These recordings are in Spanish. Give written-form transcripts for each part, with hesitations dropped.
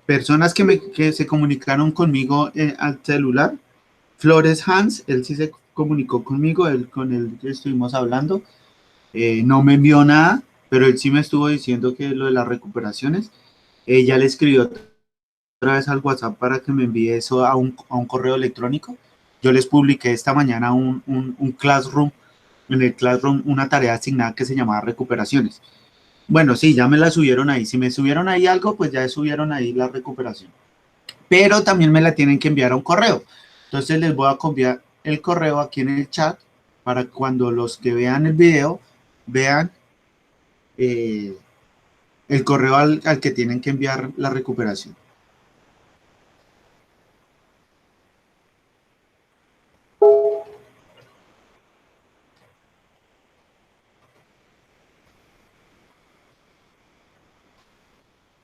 Personas que se comunicaron conmigo al celular. Flores Hans, él sí se comunicó conmigo, él con él estuvimos hablando. No me envió nada, pero él sí me estuvo diciendo que lo de las recuperaciones. Ella le escribió otra vez al WhatsApp para que me envíe eso a un correo electrónico. Yo les publiqué esta mañana un Classroom, en el Classroom una tarea asignada que se llamaba recuperaciones. Bueno, sí, ya me la subieron ahí. Si me subieron ahí algo, pues ya subieron ahí la recuperación. Pero también me la tienen que enviar a un correo. Entonces les voy a copiar el correo aquí en el chat para cuando los que vean el video vean eh, el correo al que tienen que enviar la recuperación.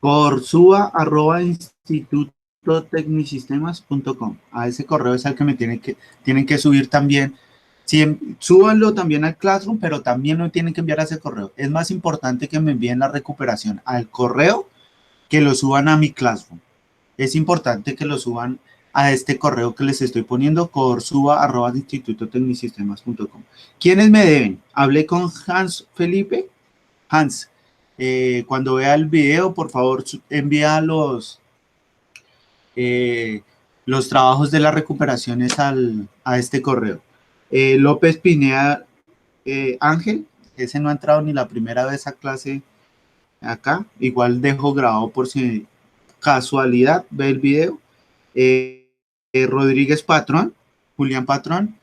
Corsua@institutotecnisistemas.com. A ese correo es al que me tienen que subir también. Sí, súbanlo también al Classroom, pero también lo tienen que enviar a ese correo. Es más importante que me envíen la recuperación al correo que lo suban a mi Classroom. Es importante que lo suban a este correo que les estoy poniendo, corsua@institutotecnisistemas.com. ¿Quiénes me deben? Hablé con Hans Felipe. Hans, cuando vea el video, por favor, envía los trabajos de las recuperaciones a este correo. López Pineda Ángel, ese no ha entrado ni la primera vez a clase acá. Igual dejo grabado por si casualidad ve el video. Rodríguez Patrón, Julián Patrón,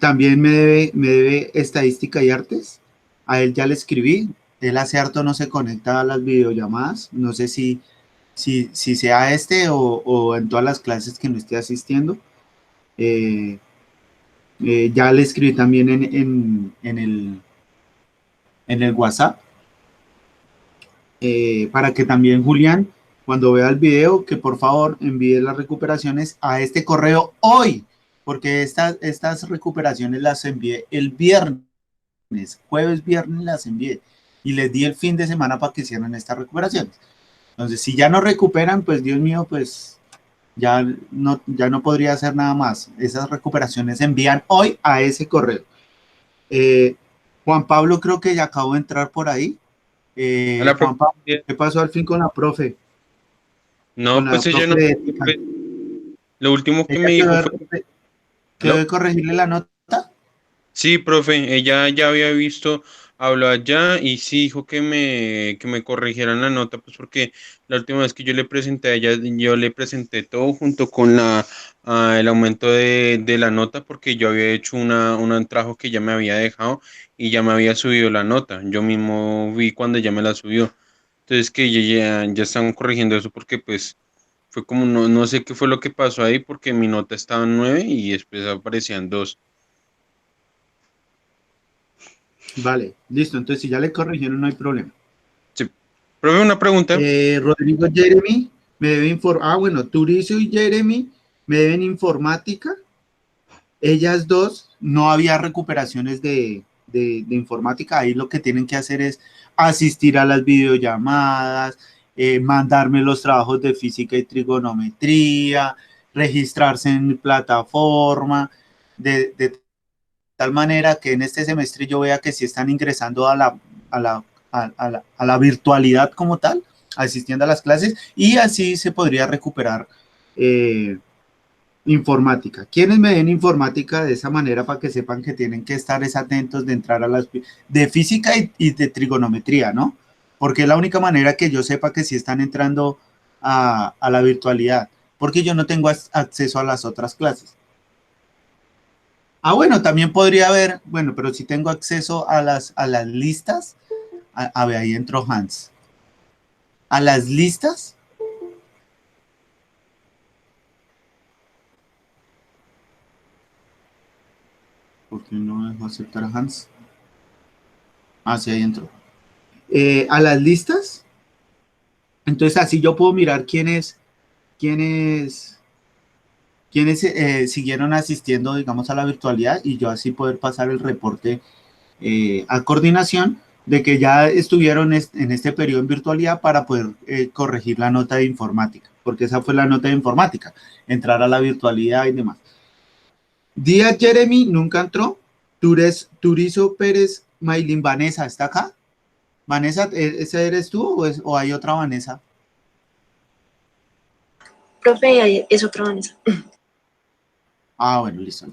también me debe estadística y artes. A él ya le escribí. Él hace harto no se conecta a las videollamadas. No sé si sea este o en todas las clases que no esté asistiendo. Eh, ya le escribí también en el WhatsApp. Para que también Julián, cuando vea el video, que por favor envíe las recuperaciones a este correo hoy, porque estas recuperaciones las envié el viernes, jueves, viernes las envié y les di el fin de semana para que hicieran estas recuperaciones. Entonces, si ya no recuperan, pues Dios mío, pues ya no podría hacer nada más. Esas recuperaciones se envían hoy a ese correo. Juan Pablo creo que ya acabo de entrar por ahí. Hola, profe. Juan Pablo, ¿qué pasó al fin con la profe? Con No, la pues ella profe no, de ética. pues, lo último que ¿Ella me dijo fue, quedó de ¿aló? corregirle la nota? Sí, profe, ella ya había visto, habló allá y sí dijo que me corrigieran la nota, pues porque la última vez que yo le presenté a ella, yo le presenté todo junto con el aumento de la nota, porque yo había hecho un trabajo que ya me había dejado y ya me había subido la nota. Yo mismo vi cuando ya me la subió. Entonces que ya están corrigiendo eso porque pues fue como, no sé qué fue lo que pasó ahí porque mi nota estaba en 9 y después aparecían 2. Vale, listo. Entonces, si ya le corrigieron, no hay problema. Sí. Profe, una pregunta. Rodrigo Jeremy me debe informar. Ah, bueno, Turicio y Jeremy me deben informática. Ellas dos, no había recuperaciones de informática. Ahí lo que tienen que hacer es asistir a las videollamadas, mandarme los trabajos de física y trigonometría, registrarse en plataforma, de tal manera que en este semestre yo vea que si están ingresando a la, a la virtualidad como tal, asistiendo a las clases, y así se podría recuperar informática. ¿Quiénes me den informática de esa manera para que sepan que tienen que estar atentos de entrar a las de física y de trigonometría, ¿no? Porque es la única manera que yo sepa que si están entrando a la virtualidad, porque yo no tengo acceso a las otras clases. Ah, bueno, también podría haber, bueno, pero si tengo acceso a las listas, a ver, ahí entró Hans. A las listas, ¿por qué no dejo aceptar a Hans? Ah, sí, ahí entró. A las listas, entonces así yo puedo mirar quiénes, quiénes siguieron asistiendo, digamos, a la virtualidad y yo así poder pasar el reporte a coordinación de que ya estuvieron en este periodo en virtualidad para poder corregir la nota de informática, porque esa fue la nota de informática, entrar a la virtualidad y demás. Díaz Jeremy nunca entró. Turizo Pérez Maylin Vanessa, ¿está acá? Vanessa, ¿esa eres tú o hay otra Vanessa? Profe, es otra Vanessa. Ah, bueno, listo.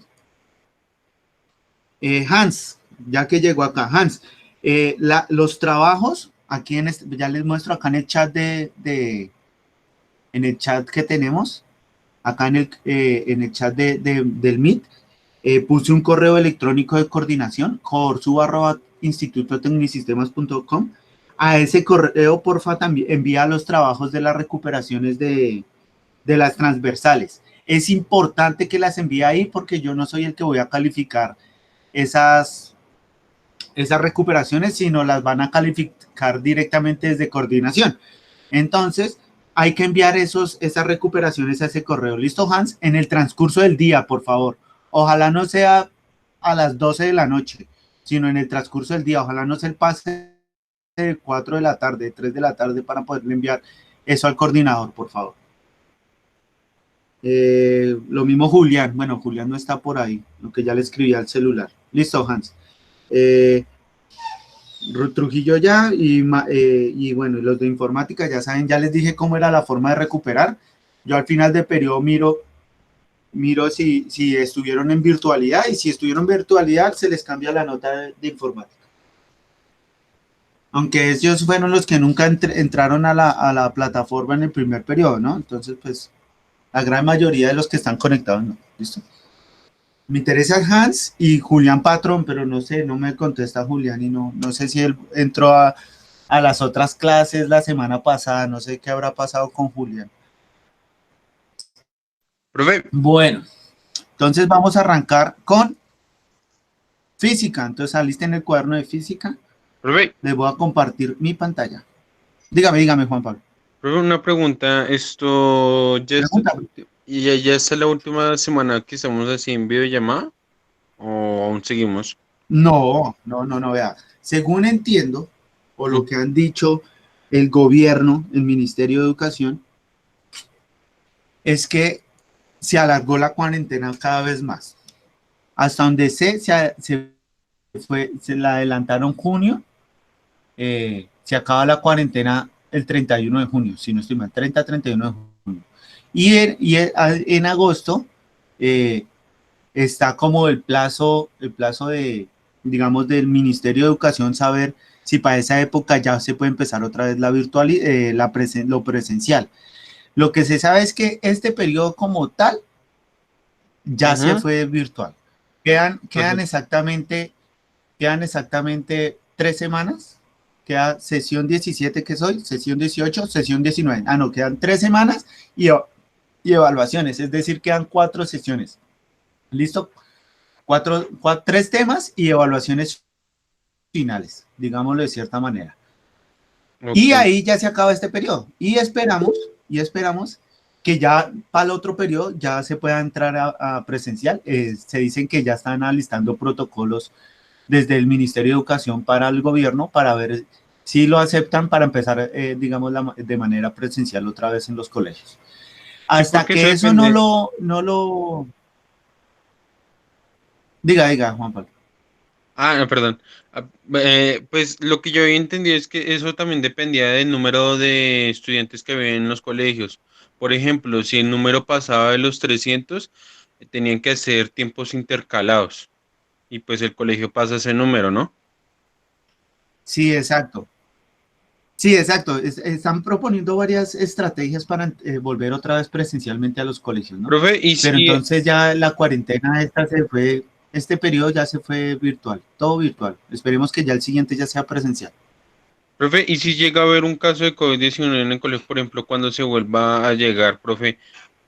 Hans, ya que llegó acá, Hans, los trabajos, aquí ya les muestro acá en el chat en el chat que tenemos, acá en el chat del Meet, puse un correo electrónico de coordinación, corsu@institutotecnisistemas.com. A ese correo, porfa, también envía los trabajos de las recuperaciones de las transversales. Es importante que las envíe ahí porque yo no soy el que voy a calificar esas recuperaciones, sino las van a calificar directamente desde coordinación. Entonces, hay que enviar esas recuperaciones a ese correo. ¿Listo, Hans? En el transcurso del día, por favor. Ojalá no sea a las 12 de la noche, sino en el transcurso del día. Ojalá no se pase de 4 de la tarde, 3 de la tarde, para poderle enviar eso al coordinador, por favor. Lo mismo Julián. Bueno, Julián no está por ahí, lo que ya le escribí al celular. Listo, Hans. Trujillo ya y bueno, los de informática ya saben, ya les dije cómo era la forma de recuperar. Yo al final de periodo miro si estuvieron en virtualidad, y si estuvieron en virtualidad se les cambia la nota de informática. Aunque ellos fueron los que nunca entraron a la plataforma en el primer periodo, ¿no? Entonces, pues, la gran mayoría de los que están conectados, ¿no? ¿Listo? Me interesa Hans y Julián Patrón, pero no sé, no me contesta Julián y no sé si él entró a las otras clases la semana pasada, no sé qué habrá pasado con Julián. Profe. Bueno, entonces vamos a arrancar con física. Entonces, saliste en el cuaderno de física. Profe. Les voy a compartir mi pantalla. Dígame, Juan Pablo. Profe, una pregunta, esto ya ya está la última semana que estamos así en videollamada, ¿o aún seguimos? No, vea. Según entiendo, o lo que han dicho el gobierno, el Ministerio de Educación, es que se alargó la cuarentena cada vez más. Hasta donde se la adelantaron junio, se acaba la cuarentena el 31 de junio, si no estoy mal, 30-31 de junio. Y en agosto está como el plazo de, digamos, del Ministerio de Educación, saber si para esa época ya se puede empezar otra vez la virtualidad, lo presencial. Lo que se sabe es que este periodo como tal ya se fue virtual. Quedan exactamente 3 semanas. Queda sesión 17 que soy, sesión 18, sesión 19. No, quedan 3 semanas y evaluaciones, es decir, quedan 4 sesiones. ¿Listo? 3 temas y evaluaciones finales, digámoslo de cierta manera. Okay. Y ahí ya se acaba este periodo. Y esperamos que ya para el otro periodo ya se pueda entrar a presencial. Se dicen que ya están alistando protocolos desde el Ministerio de Educación para el gobierno para ver si lo aceptan para empezar, digamos, de manera presencial otra vez en los colegios. Hasta que eso no lo... Diga, Juan Pablo. Perdón. Pues lo que yo había entendido es que eso también dependía del número de estudiantes que había en los colegios. Por ejemplo, si el número pasaba de los 300, tenían que hacer tiempos intercalados. Y pues el colegio pasa ese número, ¿no? Sí, exacto. Sí, exacto. Están proponiendo varias estrategias para volver otra vez presencialmente a los colegios, ¿no? Profe, pero entonces ya la cuarentena este periodo ya se fue virtual, todo virtual. Esperemos que ya el siguiente ya sea presencial. Profe, ¿y si llega a haber un caso de COVID-19 en el colegio, por ejemplo, cuando se vuelva a llegar, profe,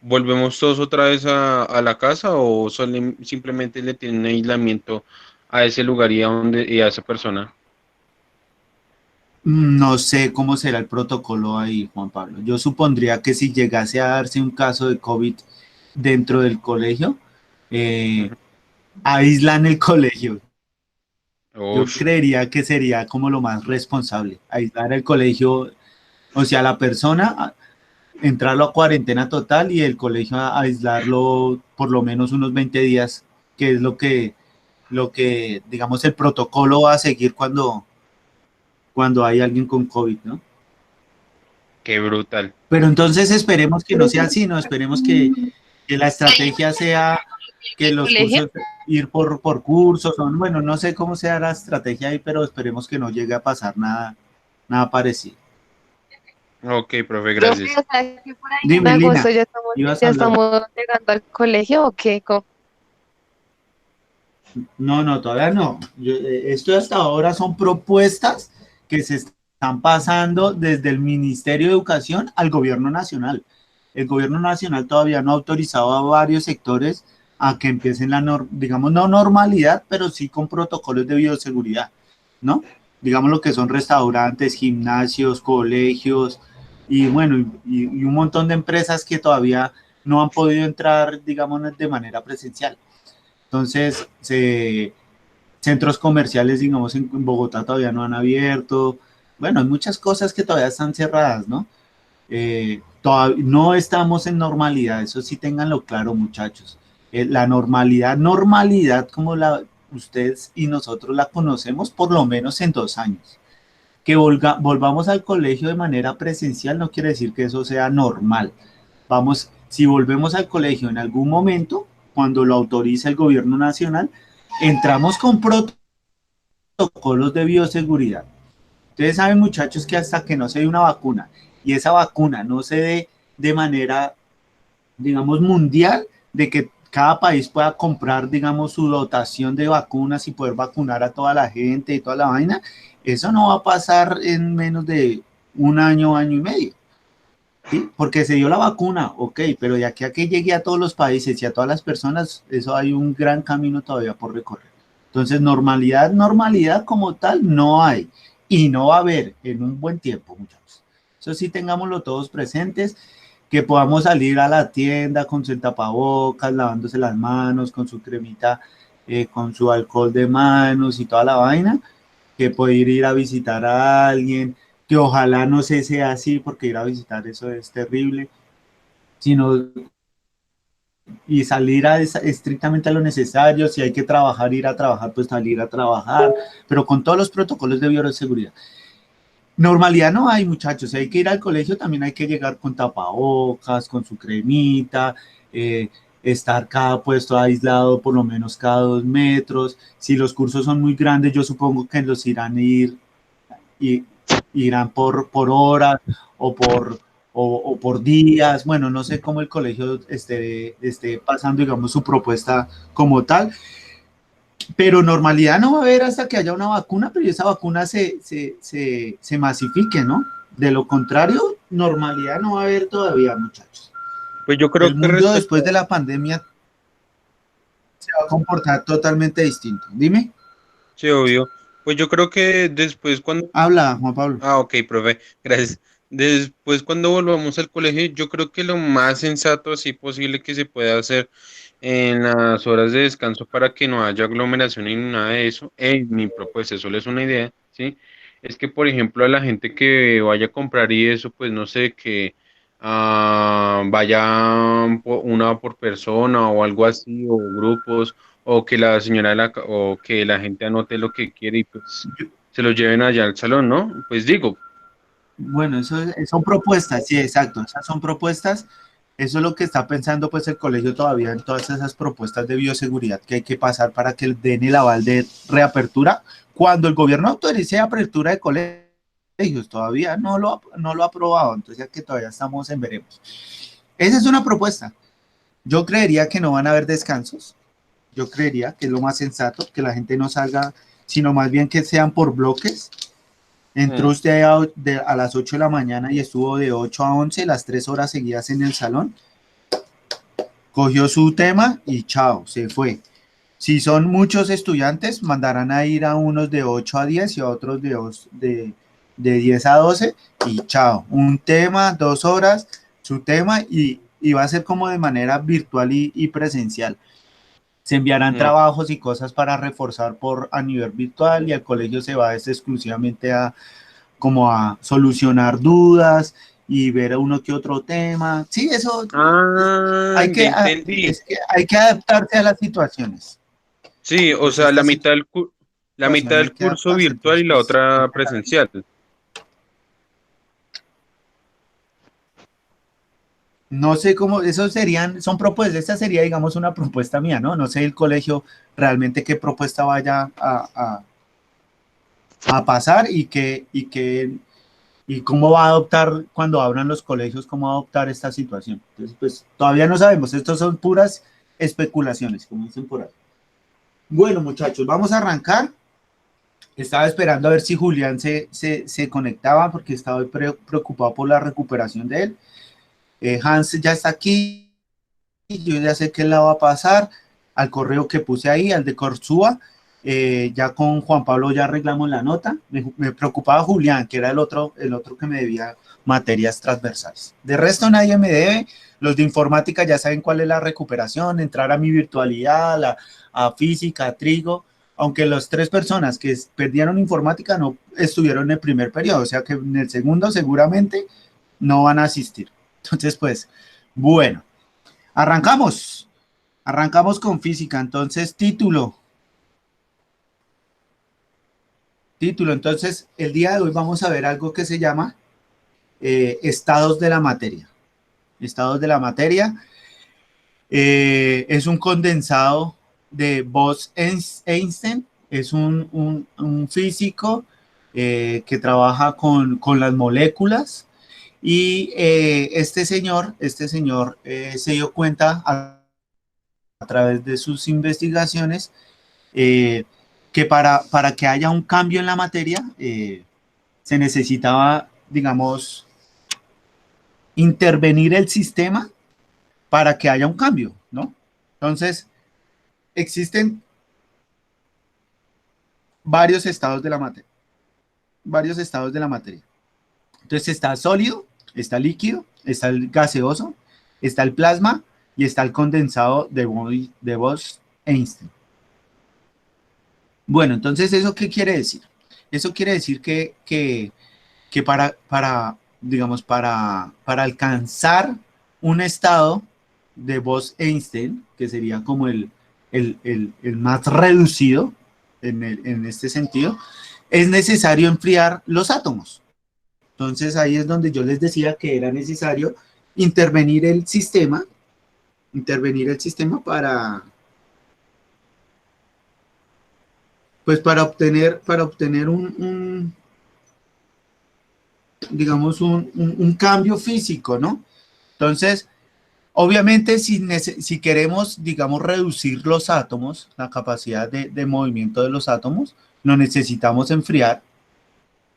volvemos todos otra vez a la casa o simplemente le tienen aislamiento a ese lugar y a esa persona? No sé cómo será el protocolo ahí, Juan Pablo. Yo supondría que si llegase a darse un caso de COVID dentro del colegio, aíslan el colegio. Yo Ush, creería que sería como lo más responsable, aislar el colegio, o sea, la persona, entrarlo a cuarentena total y el colegio aislarlo por lo menos unos 20 días, que es lo que digamos, el protocolo va a seguir cuando hay alguien con COVID, ¿no? qué brutal. Pero entonces esperemos que no Pero sea así, ¿no? Esperemos que la estrategia sea que ¿El los colegio? cursos, ir por cursos, o, bueno, no sé cómo sea la estrategia ahí, pero esperemos que no llegue a pasar nada parecido. Ok, profe, Profe, gracias. o sea, que por ahí en Dime, agosto Lina, ya ibas a ya hablar. estamos llegando al colegio o qué? No, no, todavía no. Esto hasta ahora son propuestas que se están pasando desde el Ministerio de Educación al Gobierno Nacional. El Gobierno Nacional todavía no ha autorizado a varios sectores a que empiecen digamos, no normalidad, pero sí con protocolos de bioseguridad, ¿no? Digamos lo que son restaurantes, gimnasios, colegios y bueno, y un montón de empresas que todavía no han podido entrar, digamos, de manera presencial. Entonces, centros comerciales, digamos, en Bogotá todavía no han abierto. Bueno, hay muchas cosas que todavía están cerradas, ¿no? No estamos en normalidad, eso sí tenganlo claro, muchachos. La normalidad como ustedes y nosotros la conocemos por lo menos en 2 años. Que volvamos al colegio de manera presencial no quiere decir que eso sea normal. Vamos, si volvemos al colegio en algún momento, cuando lo autoriza el gobierno nacional, entramos con protocolos de bioseguridad. Ustedes saben, muchachos, que hasta que no se dé una vacuna y esa vacuna no se dé de manera, digamos, mundial, de que cada país pueda comprar, digamos, su dotación de vacunas y poder vacunar a toda la gente y toda la vaina, eso no va a pasar en menos de un año, año y medio. ¿Sí? Porque se dio la vacuna, ok, pero de aquí a que llegue a todos los países y a todas las personas, eso hay un gran camino todavía por recorrer. Entonces, normalidad como tal no hay y no va a haber en un buen tiempo, muchachos. Eso sí, tengámoslo todos presentes, que podamos salir a la tienda con su tapabocas, lavándose las manos, con su cremita, con su alcohol de manos y toda la vaina, que poder ir a visitar a alguien, que ojalá no se sea así, porque ir a visitar eso es terrible, sino y salir estrictamente a lo necesario, si hay que trabajar, ir a trabajar, pues salir a trabajar, pero con todos los protocolos de bioseguridad. Normalidad no hay, muchachos, si hay que ir al colegio también hay que llegar con tapabocas, con su cremita, estar cada puesto aislado por lo menos cada 2 metros. Si los cursos son muy grandes, yo supongo que los y irán por horas o por días. Bueno, no sé cómo el colegio esté pasando, digamos, su propuesta como tal, pero normalidad no va a haber hasta que haya una vacuna, pero esa vacuna se masifique, ¿no? De lo contrario, normalidad no va a haber todavía, muchachos. Pues yo creo El que mundo respecto, después de la pandemia se va a comportar totalmente distinto. Dime, sí, obvio. Pues yo creo que después cuando, habla, Juan Pablo. ok, profe, gracias. Después cuando volvamos al colegio, yo creo que lo más sensato así posible que se pueda hacer en las horas de descanso para que no haya aglomeración y nada de eso, mi propuesta, solo es una idea, ¿sí? Es que, por ejemplo, a la gente que vaya a comprar y eso, pues no sé, que vaya una por persona o algo así, o grupos, o que la señora o que la gente anote lo que quiere y pues se lo lleven allá al salón, ¿no? Pues digo, Bueno, son propuestas, sí, exacto, esas son propuestas. Eso es lo que está pensando pues el colegio todavía en todas esas propuestas de bioseguridad que hay que pasar para que den el aval de reapertura. Cuando el gobierno autorice apertura de colegios, todavía no lo ha aprobado, entonces ya que todavía estamos en veremos. Esa es una propuesta. Yo creería que no van a haber descansos. Yo creería que es lo más sensato, que la gente no salga, sino más bien que sean por bloques. Entró mm, usted a las 8 de la mañana y estuvo de 8 a 11, las 3 horas seguidas en el salón, cogió su tema y chao, se fue. Si son muchos estudiantes, mandarán a ir a unos de 8 a 10 y a otros de 10 a 12 y chao. Un tema, 2 horas, su tema y va a ser como de manera virtual y presencial. Se enviarán No. trabajos y cosas para reforzar a nivel virtual y el colegio se va exclusivamente como a solucionar dudas y ver uno que otro tema. Sí, eso Ah, ya entendí. es que hay que adaptarse a las situaciones. Sí, o Pues sea, esta la mitad situación hay del que curso adaptarse, virtual entonces y la pues hay otra que saber. presencial. No sé cómo, son propuestas, esta sería, digamos, una propuesta mía, ¿no? No sé el colegio realmente qué propuesta vaya a pasar y cómo va a adoptar cuando abran los colegios, cómo va a adoptar esta situación. Entonces, pues todavía no sabemos, estos son puras especulaciones, como dicen por ahí. Bueno, muchachos, vamos a arrancar. Estaba esperando a ver si Julián se conectaba porque estaba preocupado por la recuperación de él. Hans ya está aquí, yo ya sé que él la va a pasar al correo que puse ahí, al de Corsúa. Ya con Juan Pablo ya arreglamos la nota. Me preocupaba Julián, que era el otro que me debía materias transversales. De resto nadie me debe. Los de informática ya saben cuál es la recuperación, entrar a mi virtualidad, a física, a trigo, aunque las tres personas que perdieron informática no estuvieron en el primer periodo, o sea que en el segundo seguramente no van a asistir. Entonces, pues, bueno, arrancamos. Arrancamos con física. Entonces, título. Entonces, el día de hoy vamos a ver algo que se llama estados de la materia. Estados de la materia. Es un condensado de Bose-Einstein. Es un físico que trabaja con las moléculas. Y este señor se dio cuenta a través de sus investigaciones que para que haya un cambio en la materia se necesitaba, digamos, intervenir el sistema para que haya un cambio, ¿no? Entonces, existen varios estados de la materia, varios estados de la materia. Entonces está sólido, está líquido, está el gaseoso, está el plasma y está el condensado de Bose-Einstein. Bueno, entonces, ¿eso qué quiere decir? Eso quiere decir que digamos, para alcanzar un estado de Bose-Einstein, que sería como el más reducido en este sentido, es necesario enfriar los átomos. Entonces ahí es donde yo les decía que era necesario intervenir el sistema, pues para obtener digamos, un cambio físico, ¿no? Entonces, obviamente, si queremos, digamos, reducir los átomos, la capacidad de movimiento de los átomos, lo necesitamos enfriar.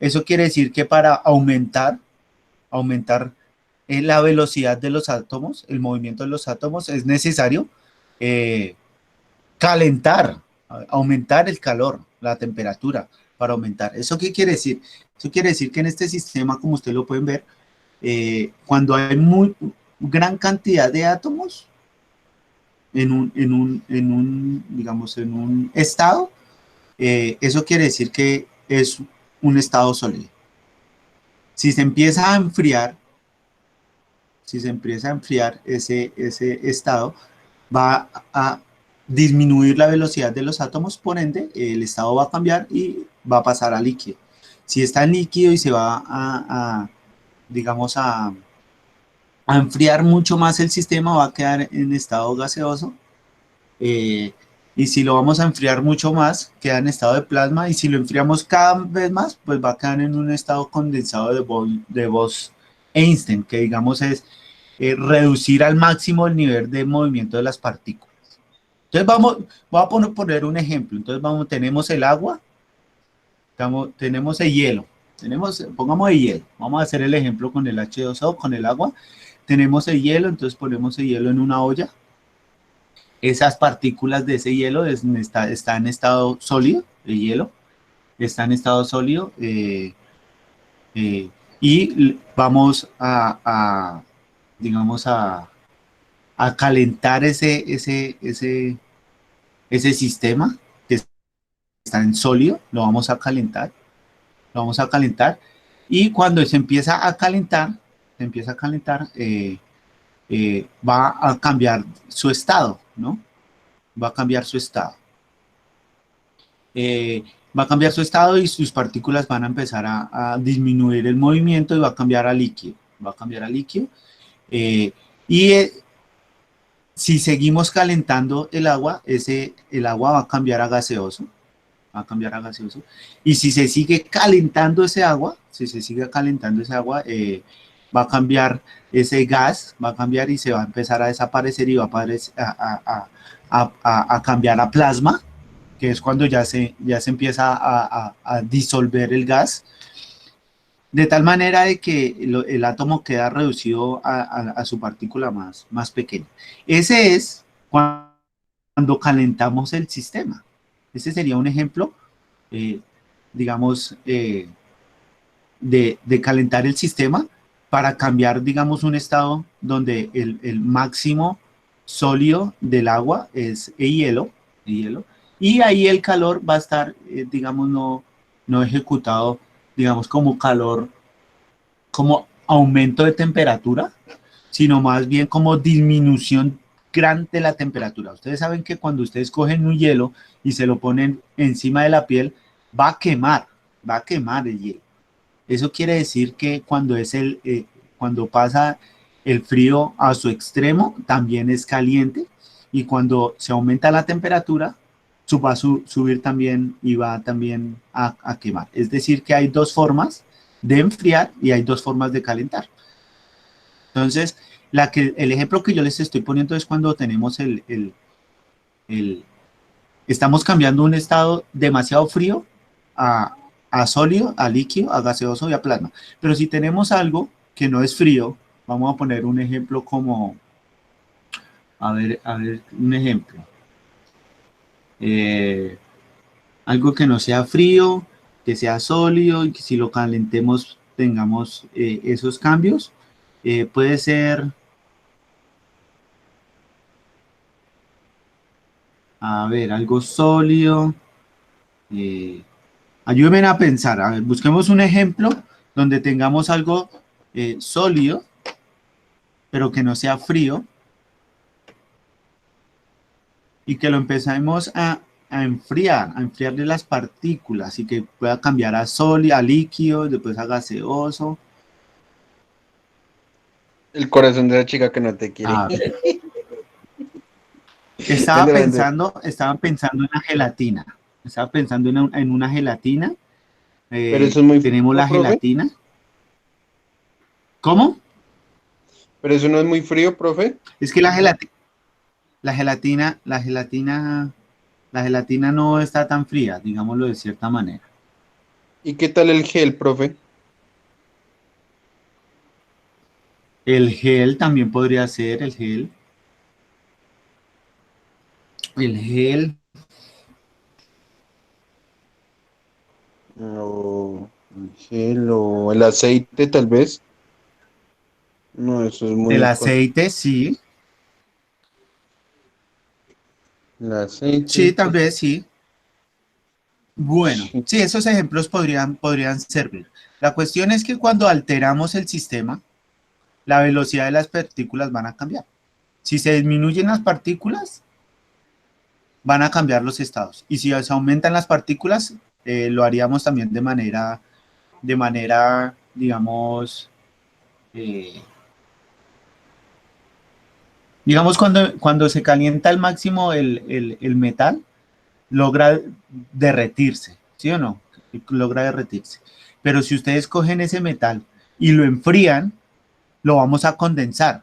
Eso quiere decir que para aumentar la velocidad de los átomos, el movimiento de los átomos, es necesario eh, calentar, aumentar el calor, la temperatura para aumentar. ¿Eso qué quiere decir? Eso quiere decir que en este sistema, como ustedes lo pueden ver, cuando hay muy gran cantidad de átomos digamos, en un estado, eso quiere decir que es un estado sólido. Si se empieza a enfriar, si se empieza a enfriar ese estado, va a disminuir la velocidad de los átomos, por ende, el estado va a cambiar y va a pasar a líquido. Si está en líquido y se va digamos, a enfriar mucho más el sistema, va a quedar en estado gaseoso. Y si lo vamos a enfriar mucho más, queda en estado de plasma. Y si lo enfriamos cada vez más, pues va a quedar en un estado condensado de Bose-Einstein, que digamos es reducir al máximo el nivel de movimiento de las partículas. Entonces voy a poner un ejemplo. Entonces tenemos el agua, tenemos el hielo. Pongamos el hielo. Vamos a hacer el ejemplo con el H2O, con el agua. Tenemos el hielo, entonces ponemos el hielo en una olla. Esas partículas de ese hielo está en estado sólido, el hielo está en estado sólido y vamos digamos, a calentar ese sistema que está en sólido, lo vamos a calentar, y cuando se empieza a calentar, va a cambiar su estado, ¿no? Va a cambiar su estado. Va a cambiar su estado y sus partículas van a empezar a disminuir el movimiento y va a cambiar a líquido. Eh, y si seguimos calentando el agua, el agua va a cambiar a gaseoso. Y si se sigue calentando ese agua, va a cambiar ese gas, va a cambiar y se va a empezar a desaparecer y va a cambiar a plasma, que es cuando ya se empieza a disolver el gas, de tal manera de que el átomo queda reducido a su partícula más pequeña. Ese es cuando calentamos el sistema. Ese sería un ejemplo, digamos, de calentar el sistema para cambiar, digamos, un estado donde el máximo sólido del agua es hielo, y ahí el calor va a estar, digamos, no ejecutado, digamos, como calor, como aumento de temperatura, sino más bien como disminución grande de la temperatura. Ustedes saben que cuando ustedes cogen un hielo y se lo ponen encima de la piel, va a quemar el hielo. Eso quiere decir que cuando pasa el frío a su extremo, también es caliente, y cuando se aumenta la temperatura, va a subir también y va también a quemar. Es decir, que hay dos formas de enfriar y hay dos formas de calentar. Entonces, el ejemplo que yo les estoy poniendo es cuando tenemos estamos cambiando un estado demasiado frío a sólido, a líquido, a gaseoso y a plasma. Pero si tenemos algo que no es frío, vamos a poner un ejemplo como, a ver, un ejemplo. Algo que no sea frío, que sea sólido y que si lo calentemos tengamos esos cambios. Puede ser, a ver, algo sólido. Ayúdenme a pensar. A ver, busquemos un ejemplo donde tengamos algo sólido, pero que no sea frío, y que lo empecemos a enfriarle las partículas y que pueda cambiar a sólido, a líquido, después a gaseoso. El corazón de la chica que no te quiere. A ver. Estaba pensando en la gelatina. Estaba pensando en una gelatina. Pero eso es muy Tenemos frío, la profe. gelatina. ¿Cómo? Pero eso no es muy frío, profe. Es que la gelatina no está tan fría, digámoslo de cierta manera. ¿Y qué tal el gel, profe? El gel también podría ser el gel. El gel. O el gel o el aceite, tal vez. No, eso es muy... El aceite, sí. El aceite. Sí, tal vez sí. Bueno, sí, esos ejemplos podrían servir. La cuestión es que cuando alteramos el sistema, la velocidad de las partículas van a cambiar. Si se disminuyen las partículas, van a cambiar los estados. Y si se aumentan las partículas, lo haríamos también de manera digamos, cuando se calienta al máximo el metal, logra derretirse, ¿sí o no? Logra derretirse. Pero si ustedes cogen ese metal y lo enfrían, lo vamos a condensar.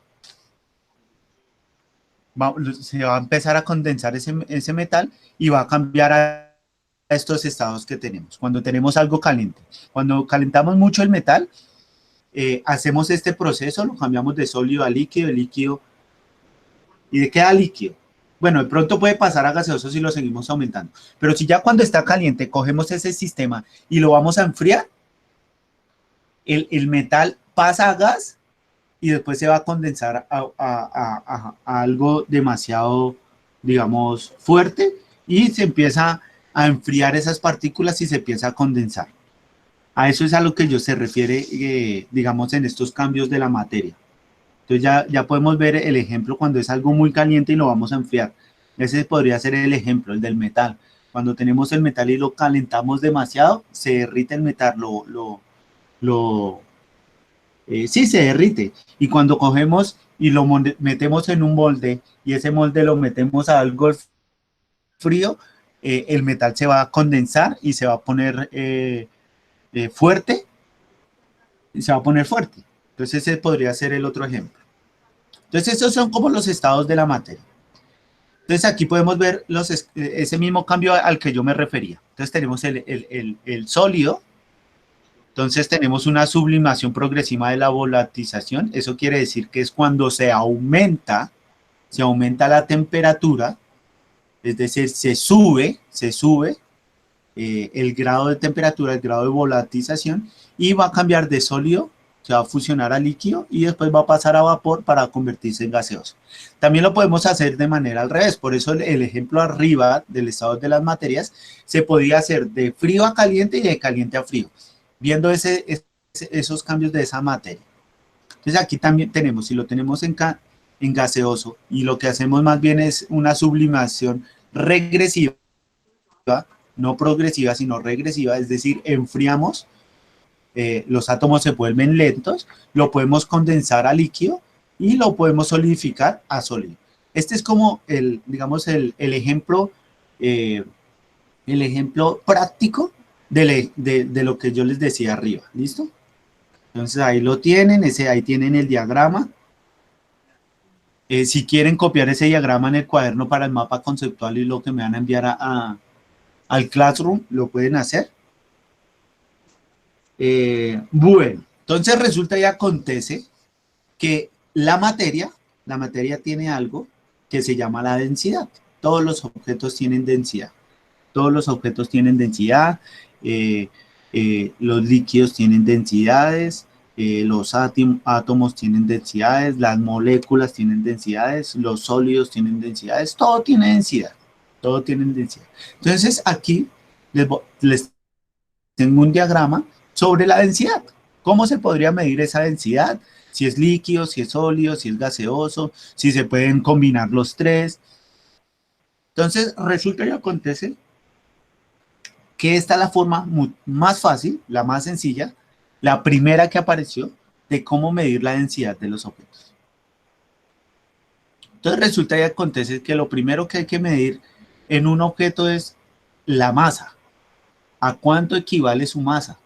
Se va a empezar a condensar ese metal y va a cambiar a estos estados que tenemos. Cuando tenemos algo caliente, cuando calentamos mucho el metal, hacemos este proceso, lo cambiamos de sólido a líquido, ¿y de qué da líquido? Bueno, de pronto puede pasar a gaseoso si lo seguimos aumentando, pero si ya cuando está caliente cogemos ese sistema y lo vamos a enfriar, el metal pasa a gas y después se va a condensar a algo demasiado, digamos, fuerte, y se empieza a enfriar esas partículas y se empieza a condensar. A eso es a lo que yo se refiere, digamos, en estos cambios de la materia. Entonces ya podemos ver el ejemplo cuando es algo muy caliente y lo vamos a enfriar. Ese podría ser el ejemplo, el del metal. Cuando tenemos el metal y lo calentamos demasiado, se derrite el metal, sí, se derrite. Y cuando cogemos y lo metemos en un molde y ese molde lo metemos a algo frío, el metal se va a condensar y se va a poner fuerte. Se va a poner fuerte. Entonces ese podría ser el otro ejemplo. Entonces esos son como los estados de la materia. Entonces aquí podemos ver ese mismo cambio al que yo me refería. Entonces tenemos el sólido. Entonces tenemos una sublimación progresiva de la volatización. Eso quiere decir que es cuando se aumenta la temperatura, es decir, se sube el grado de temperatura, el grado de volatización, y va a cambiar de sólido, se va a fusionar a líquido y después va a pasar a vapor para convertirse en gaseoso. También lo podemos hacer de manera al revés, por eso el ejemplo arriba del estado de las materias se podía hacer de frío a caliente y de caliente a frío, viendo esos cambios de esa materia. Entonces aquí también tenemos, si lo tenemos en gaseoso, y lo que hacemos más bien es una sublimación regresiva, no progresiva, sino regresiva, es decir, enfriamos, los átomos se vuelven lentos, lo podemos condensar a líquido y lo podemos solidificar a sólido. Este es como digamos, el ejemplo práctico de lo que yo les decía arriba, ¿listo? Entonces ahí lo tienen, ahí tienen el diagrama. Si quieren copiar ese diagrama en el cuaderno para el mapa conceptual y lo que me van a enviar al Classroom, lo pueden hacer. Bueno, entonces resulta y acontece que la materia tiene algo que se llama la densidad. Todos los objetos tienen densidad. Todos los objetos tienen densidad. Los líquidos tienen densidades. Los átomos tienen densidades. Las moléculas tienen densidades. Los sólidos tienen densidades. Todo tiene densidad. Todo tiene densidad. Entonces aquí les tengo un diagrama sobre la densidad. ¿Cómo se podría medir esa densidad? Si es líquido, si es sólido, si es gaseoso, si se pueden combinar los tres. Entonces, resulta y acontece que esta es la forma más fácil, la más sencilla, la primera que apareció de cómo medir la densidad de los objetos. Entonces, resulta y acontece que lo primero que hay que medir en un objeto es la masa. ¿A cuánto equivale su masa?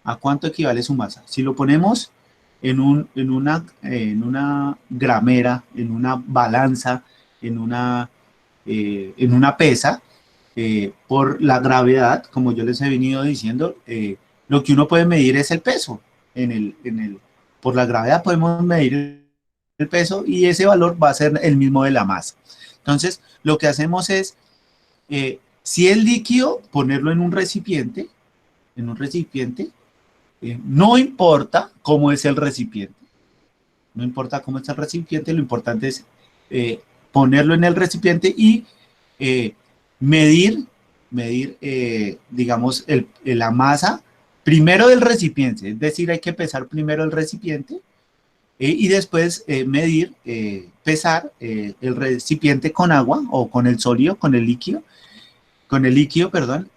¿A cuánto equivale su masa? Si lo ponemos en una gramera, en una balanza, en una pesa, por la gravedad, como yo les he venido diciendo, lo que uno puede medir es el peso. Por la gravedad podemos medir el peso y ese valor va a ser el mismo de la masa. Entonces, lo que hacemos es, si es líquido, ponerlo en un recipiente, no importa cómo es el recipiente. No importa cómo es el recipiente, lo importante es ponerlo en el recipiente y medir, digamos, la masa primero del recipiente. Es decir, hay que pesar primero el recipiente y después pesar el recipiente con agua o con el sólido, con el líquido, perdón.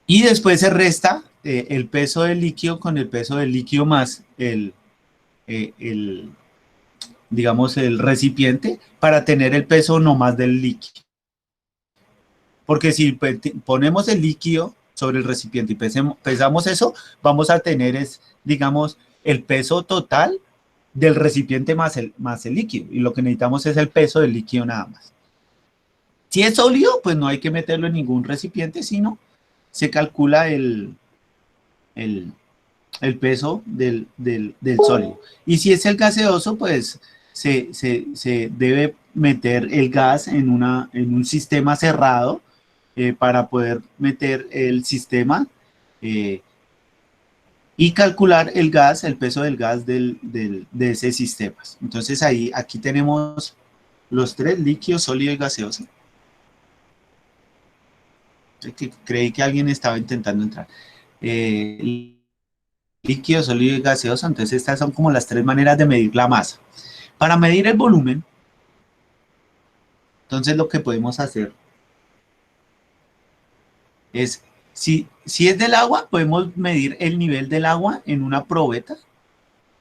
Y después se resta el peso del líquido con el peso del líquido más digamos, el recipiente para tener el peso nomás del líquido. Porque si ponemos el líquido sobre el recipiente y pesamos eso, vamos a tener, digamos, el peso total del recipiente más el líquido. Y lo que necesitamos es el peso del líquido nada más. Si es sólido, pues no hay que meterlo en ningún recipiente, sino se calcula el peso del sólido. Y si es el gaseoso, pues se debe meter el gas en un sistema cerrado para poder meter el sistema y calcular el peso del gas de ese sistema. Entonces aquí tenemos los tres, líquido, sólido y gaseoso. Creí que alguien estaba intentando entrar. Líquido, sólido y gaseoso. Entonces estas son como las tres maneras de medir la masa. Para medir el volumen, entonces lo que podemos hacer es, si es del agua, podemos medir el nivel del agua en una probeta,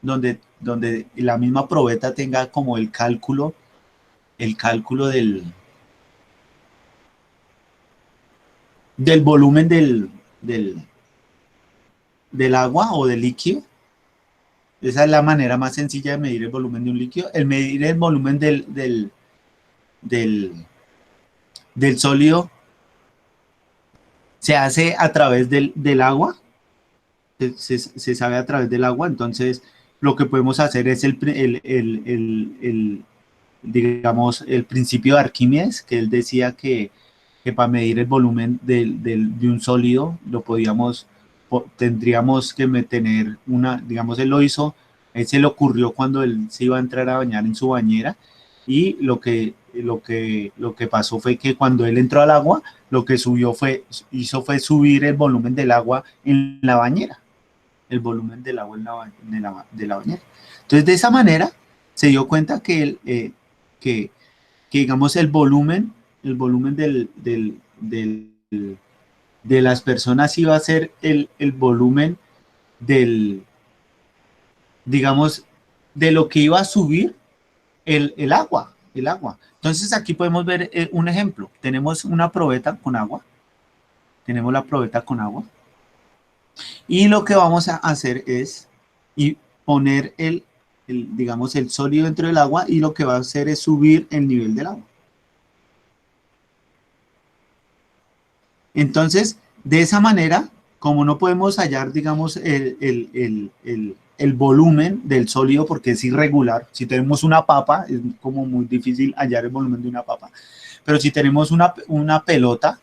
donde la misma probeta tenga como el cálculo del volumen del agua o del líquido. Esa es la manera más sencilla de medir el volumen de un líquido. El medir el volumen del sólido se hace a través del agua, se sabe a través del agua. Entonces lo que podemos hacer es digamos, el principio de Arquímedes, que él decía que para medir el volumen de un sólido tendríamos que tener digamos, él se le ocurrió cuando él se iba a entrar a bañar en su bañera, y lo que pasó fue que cuando él entró al agua, lo que hizo fue subir el volumen del agua en la bañera, el volumen del agua de la bañera. Entonces, de esa manera se dio cuenta que digamos, el volumen de las personas iba a ser el volumen digamos, de lo que iba a subir el agua. Entonces aquí podemos ver un ejemplo. Tenemos una probeta con agua. Tenemos la probeta con agua. Y lo que vamos a hacer es poner digamos, el sólido dentro del agua, y lo que va a hacer es subir el nivel del agua. Entonces, de esa manera, como no podemos hallar, digamos, el volumen del sólido porque es irregular. Si tenemos una papa, es como muy difícil hallar el volumen de una papa. Pero si tenemos una pelota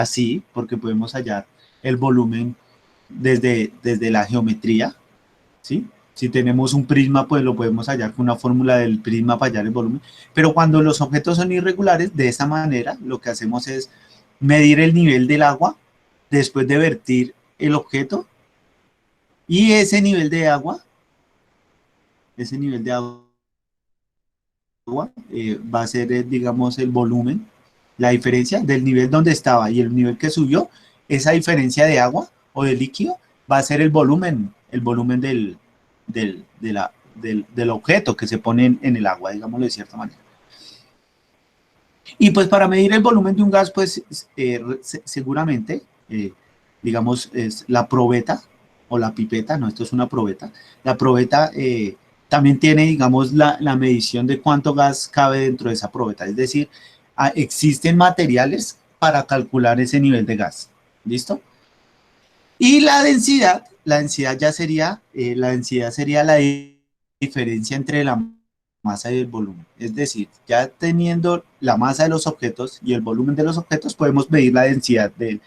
sí, porque podemos hallar el volumen desde la geometría, ¿sí? Si tenemos un prisma, pues lo podemos hallar con una fórmula del prisma para hallar el volumen. Pero cuando los objetos son irregulares, de esa manera, lo que hacemos es medir el nivel del agua después de vertir el objeto, y ese nivel de agua va a ser, digamos, el volumen, la diferencia del nivel donde estaba y el nivel que subió. Esa diferencia de agua o de líquido va a ser el volumen del objeto que se pone en el agua, digámoslo de cierta manera. Y pues para medir el volumen de un gas, pues seguramente, digamos, es la probeta o la pipeta. No, esto es una probeta. La probeta también tiene, digamos, la medición de cuánto gas cabe dentro de esa probeta. Es decir, existen materiales para calcular ese nivel de gas. ¿Listo? Y la densidad ya sería, la diferencia entre la masa y el volumen. Es decir, ya teniendo la masa de los objetos y el volumen de los objetos, podemos medir la densidad de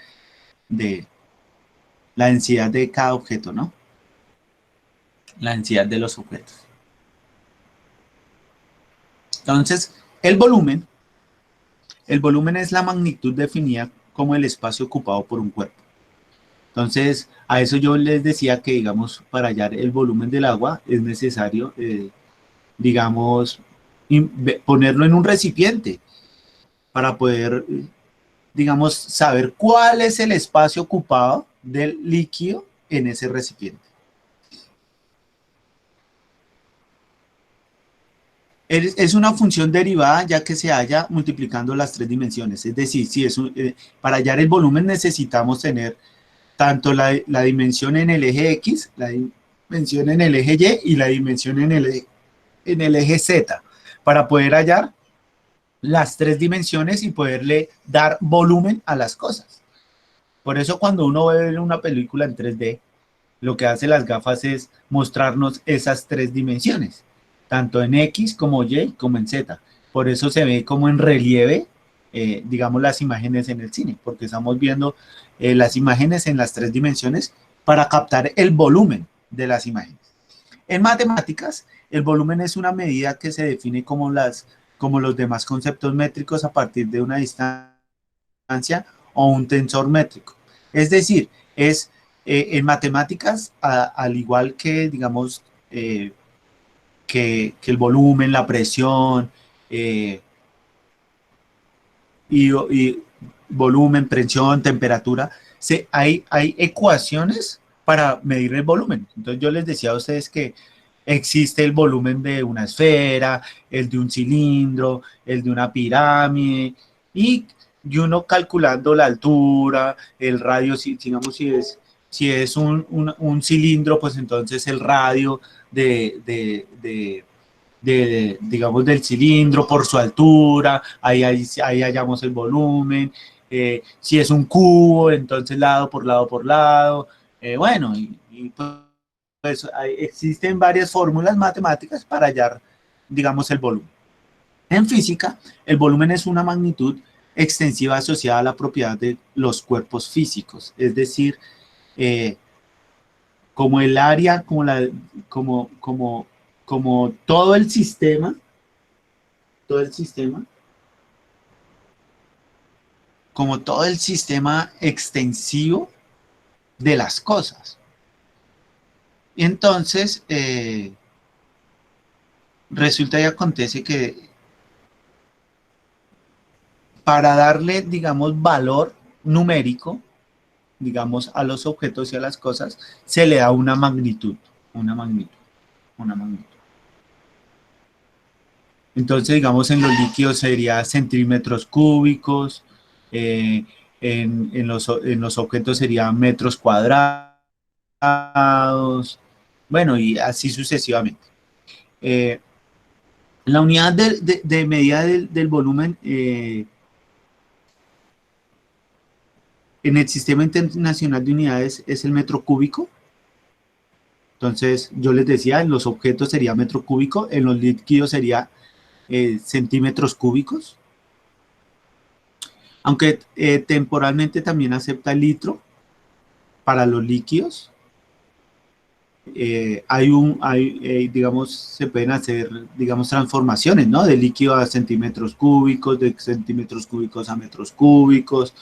cada objeto, ¿no? La densidad de los objetos. Entonces, el volumen es la magnitud definida como el espacio ocupado por un cuerpo. Entonces, a eso yo les decía que, digamos, para hallar el volumen del agua es necesario, digamos, ponerlo en un recipiente para poder, digamos, saber cuál es el espacio ocupado del líquido en ese recipiente. Es una función derivada, ya que se halla multiplicando las tres dimensiones. Es decir, si para hallar el volumen necesitamos tener tanto la dimensión en el eje X, la dimensión en el eje Y y la dimensión en el eje Z, para poder hallar las tres dimensiones y poderle dar volumen a las cosas. Por eso cuando uno ve una película en 3D, lo que hace las gafas es mostrarnos esas tres dimensiones, tanto en X como Y como en Z. Por eso se ve como en relieve, digamos, las imágenes en el cine, porque estamos viendo las imágenes en las tres dimensiones para captar el volumen de las imágenes. En matemáticas, el volumen es una medida que se define como los demás conceptos métricos a partir de una distancia o un tensor métrico. Es decir, en matemáticas, al igual que, digamos, que el volumen, la presión, y volumen, presión, temperatura, hay ecuaciones para medir el volumen. Entonces yo les decía a ustedes que existe el volumen de una esfera, el de un cilindro, el de una pirámide, y uno calculando la altura, el radio, digamos, si es un cilindro, pues entonces el radio digamos, del cilindro por su altura, ahí hallamos el volumen, si es un cubo, entonces lado por lado por lado, bueno, pues existen varias fórmulas matemáticas para hallar, digamos, el volumen. En física, el volumen es una magnitud extensiva asociada a la propiedad de los cuerpos físicos, es decir, como el área, como todo el sistema, como todo el sistema extensivo de las cosas. Y entonces, resulta y acontece que para darle, digamos, valor numérico, digamos, a los objetos y a las cosas, se le da una magnitud. Entonces, digamos, en los líquidos sería centímetros cúbicos, en los objetos serían metros cuadrados, bueno, y así sucesivamente. La unidad de medida del volumen en el Sistema Internacional de Unidades es el metro cúbico. Entonces, yo les decía, en los objetos sería metro cúbico, en los líquidos sería centímetros cúbicos. Aunque temporalmente también acepta el litro para los líquidos. Digamos, se pueden hacer, digamos, transformaciones, ¿no? De líquido a centímetros cúbicos, de centímetros cúbicos a metros cúbicos.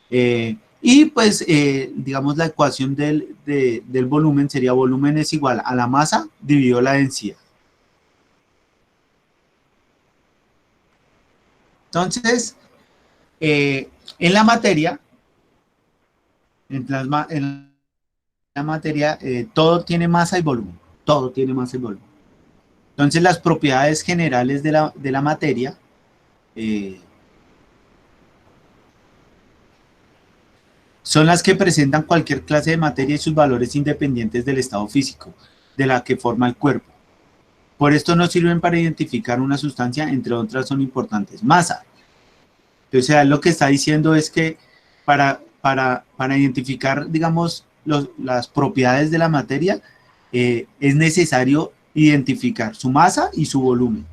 Y pues, digamos, la ecuación del volumen sería: volumen es igual a la masa dividido la densidad. Entonces, en la materia, todo tiene masa y volumen. Todo tiene masa y volumen. Entonces, las propiedades generales de la materia son las que presentan cualquier clase de materia y sus valores independientes del estado físico, de la que forma el cuerpo. Por esto nos sirven para identificar una sustancia, entre otras son importantes. Masa. Entonces, lo que está diciendo es que para identificar, digamos, las propiedades de la materia, es necesario identificar su masa y su volumen,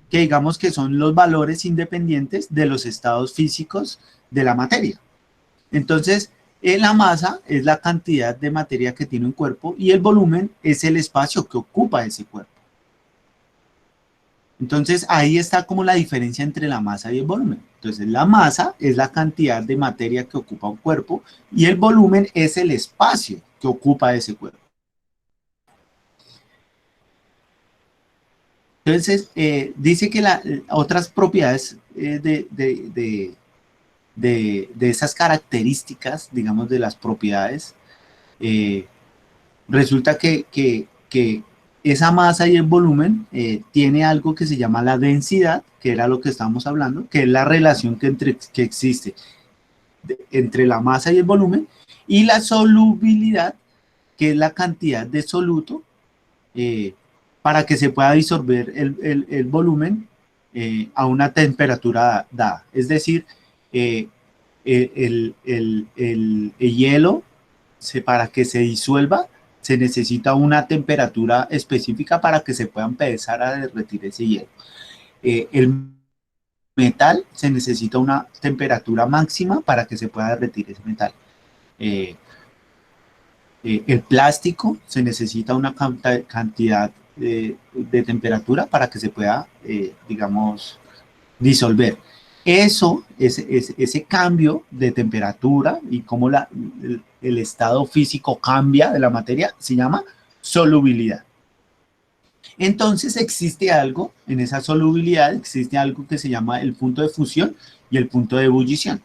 que digamos que son los valores independientes de los estados físicos de la materia. Entonces, la masa es la cantidad de materia que tiene un cuerpo y el volumen es el espacio que ocupa ese cuerpo. Entonces, ahí está como la diferencia entre la masa y el volumen. Entonces, la masa es la cantidad de materia que ocupa un cuerpo y el volumen es el espacio que ocupa ese cuerpo. Entonces, dice que otras propiedades de esas características, digamos, de las propiedades, resulta que esa masa y el volumen tiene algo que se llama la densidad, que era lo que estábamos hablando, que es la relación que existe entre la masa y el volumen, y la solubilidad, que es la cantidad de soluto para que se pueda disolver el volumen a una temperatura dada. Es decir, el hielo, para que se disuelva, se necesita una temperatura específica para que se pueda empezar a derretir ese hielo. El metal se necesita una temperatura máxima para que se pueda derretir ese metal. El plástico se necesita una cantidad de temperatura para que se pueda, digamos, disolver. Ese cambio de temperatura y cómo el estado físico cambia de la materia se llama solubilidad. Entonces existe algo, en esa solubilidad existe algo que se llama el punto de fusión y el punto de ebullición.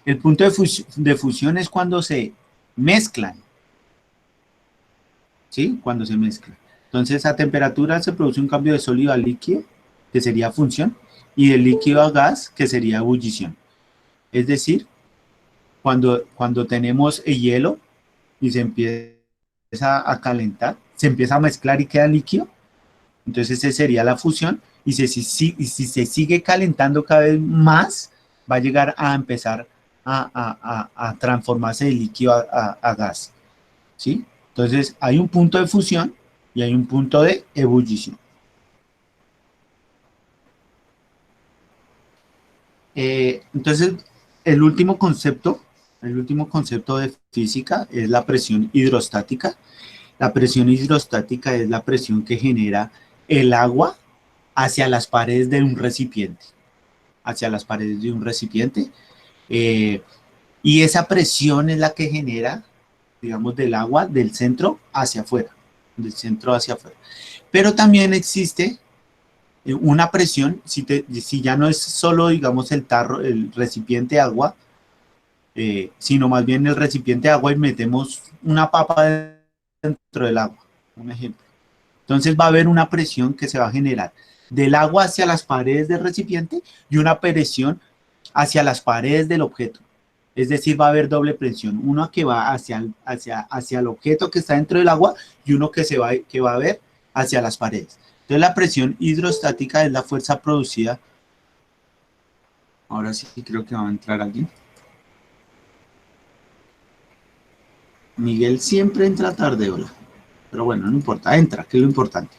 El punto de fusión es cuando se mezclan, ¿sí? Cuando se mezclan. Entonces a temperatura se produce un cambio de sólido a líquido, que sería función, y de líquido a gas, que sería ebullición. Es decir, cuando tenemos el hielo y se empieza a calentar, se empieza a mezclar y queda líquido, entonces esa sería la fusión, y si se sigue calentando cada vez más, va a llegar a empezar a transformarse de líquido a gas, ¿sí? Entonces hay un punto de fusión y hay un punto de ebullición. Entonces, el último concepto de física es la presión hidrostática. La presión hidrostática es la presión que genera el agua hacia las paredes de un recipiente. Y esa presión es la que genera, digamos, del agua del centro hacia afuera. Pero también existe una presión, si ya no es solo, digamos, el recipiente de agua, sino más bien el recipiente de agua y metemos una papa dentro del agua, un ejemplo. Entonces va a haber una presión que se va a generar del agua hacia las paredes del recipiente y una presión hacia las paredes del objeto. Es decir, va a haber doble presión, uno que va hacia el objeto que está dentro del agua y uno que va a ver hacia las paredes. Entonces la presión hidrostática es la fuerza producida. Ahora sí creo que va a entrar alguien. Miguel siempre entra tarde, hola. Pero bueno, no importa, entra, que es lo importante.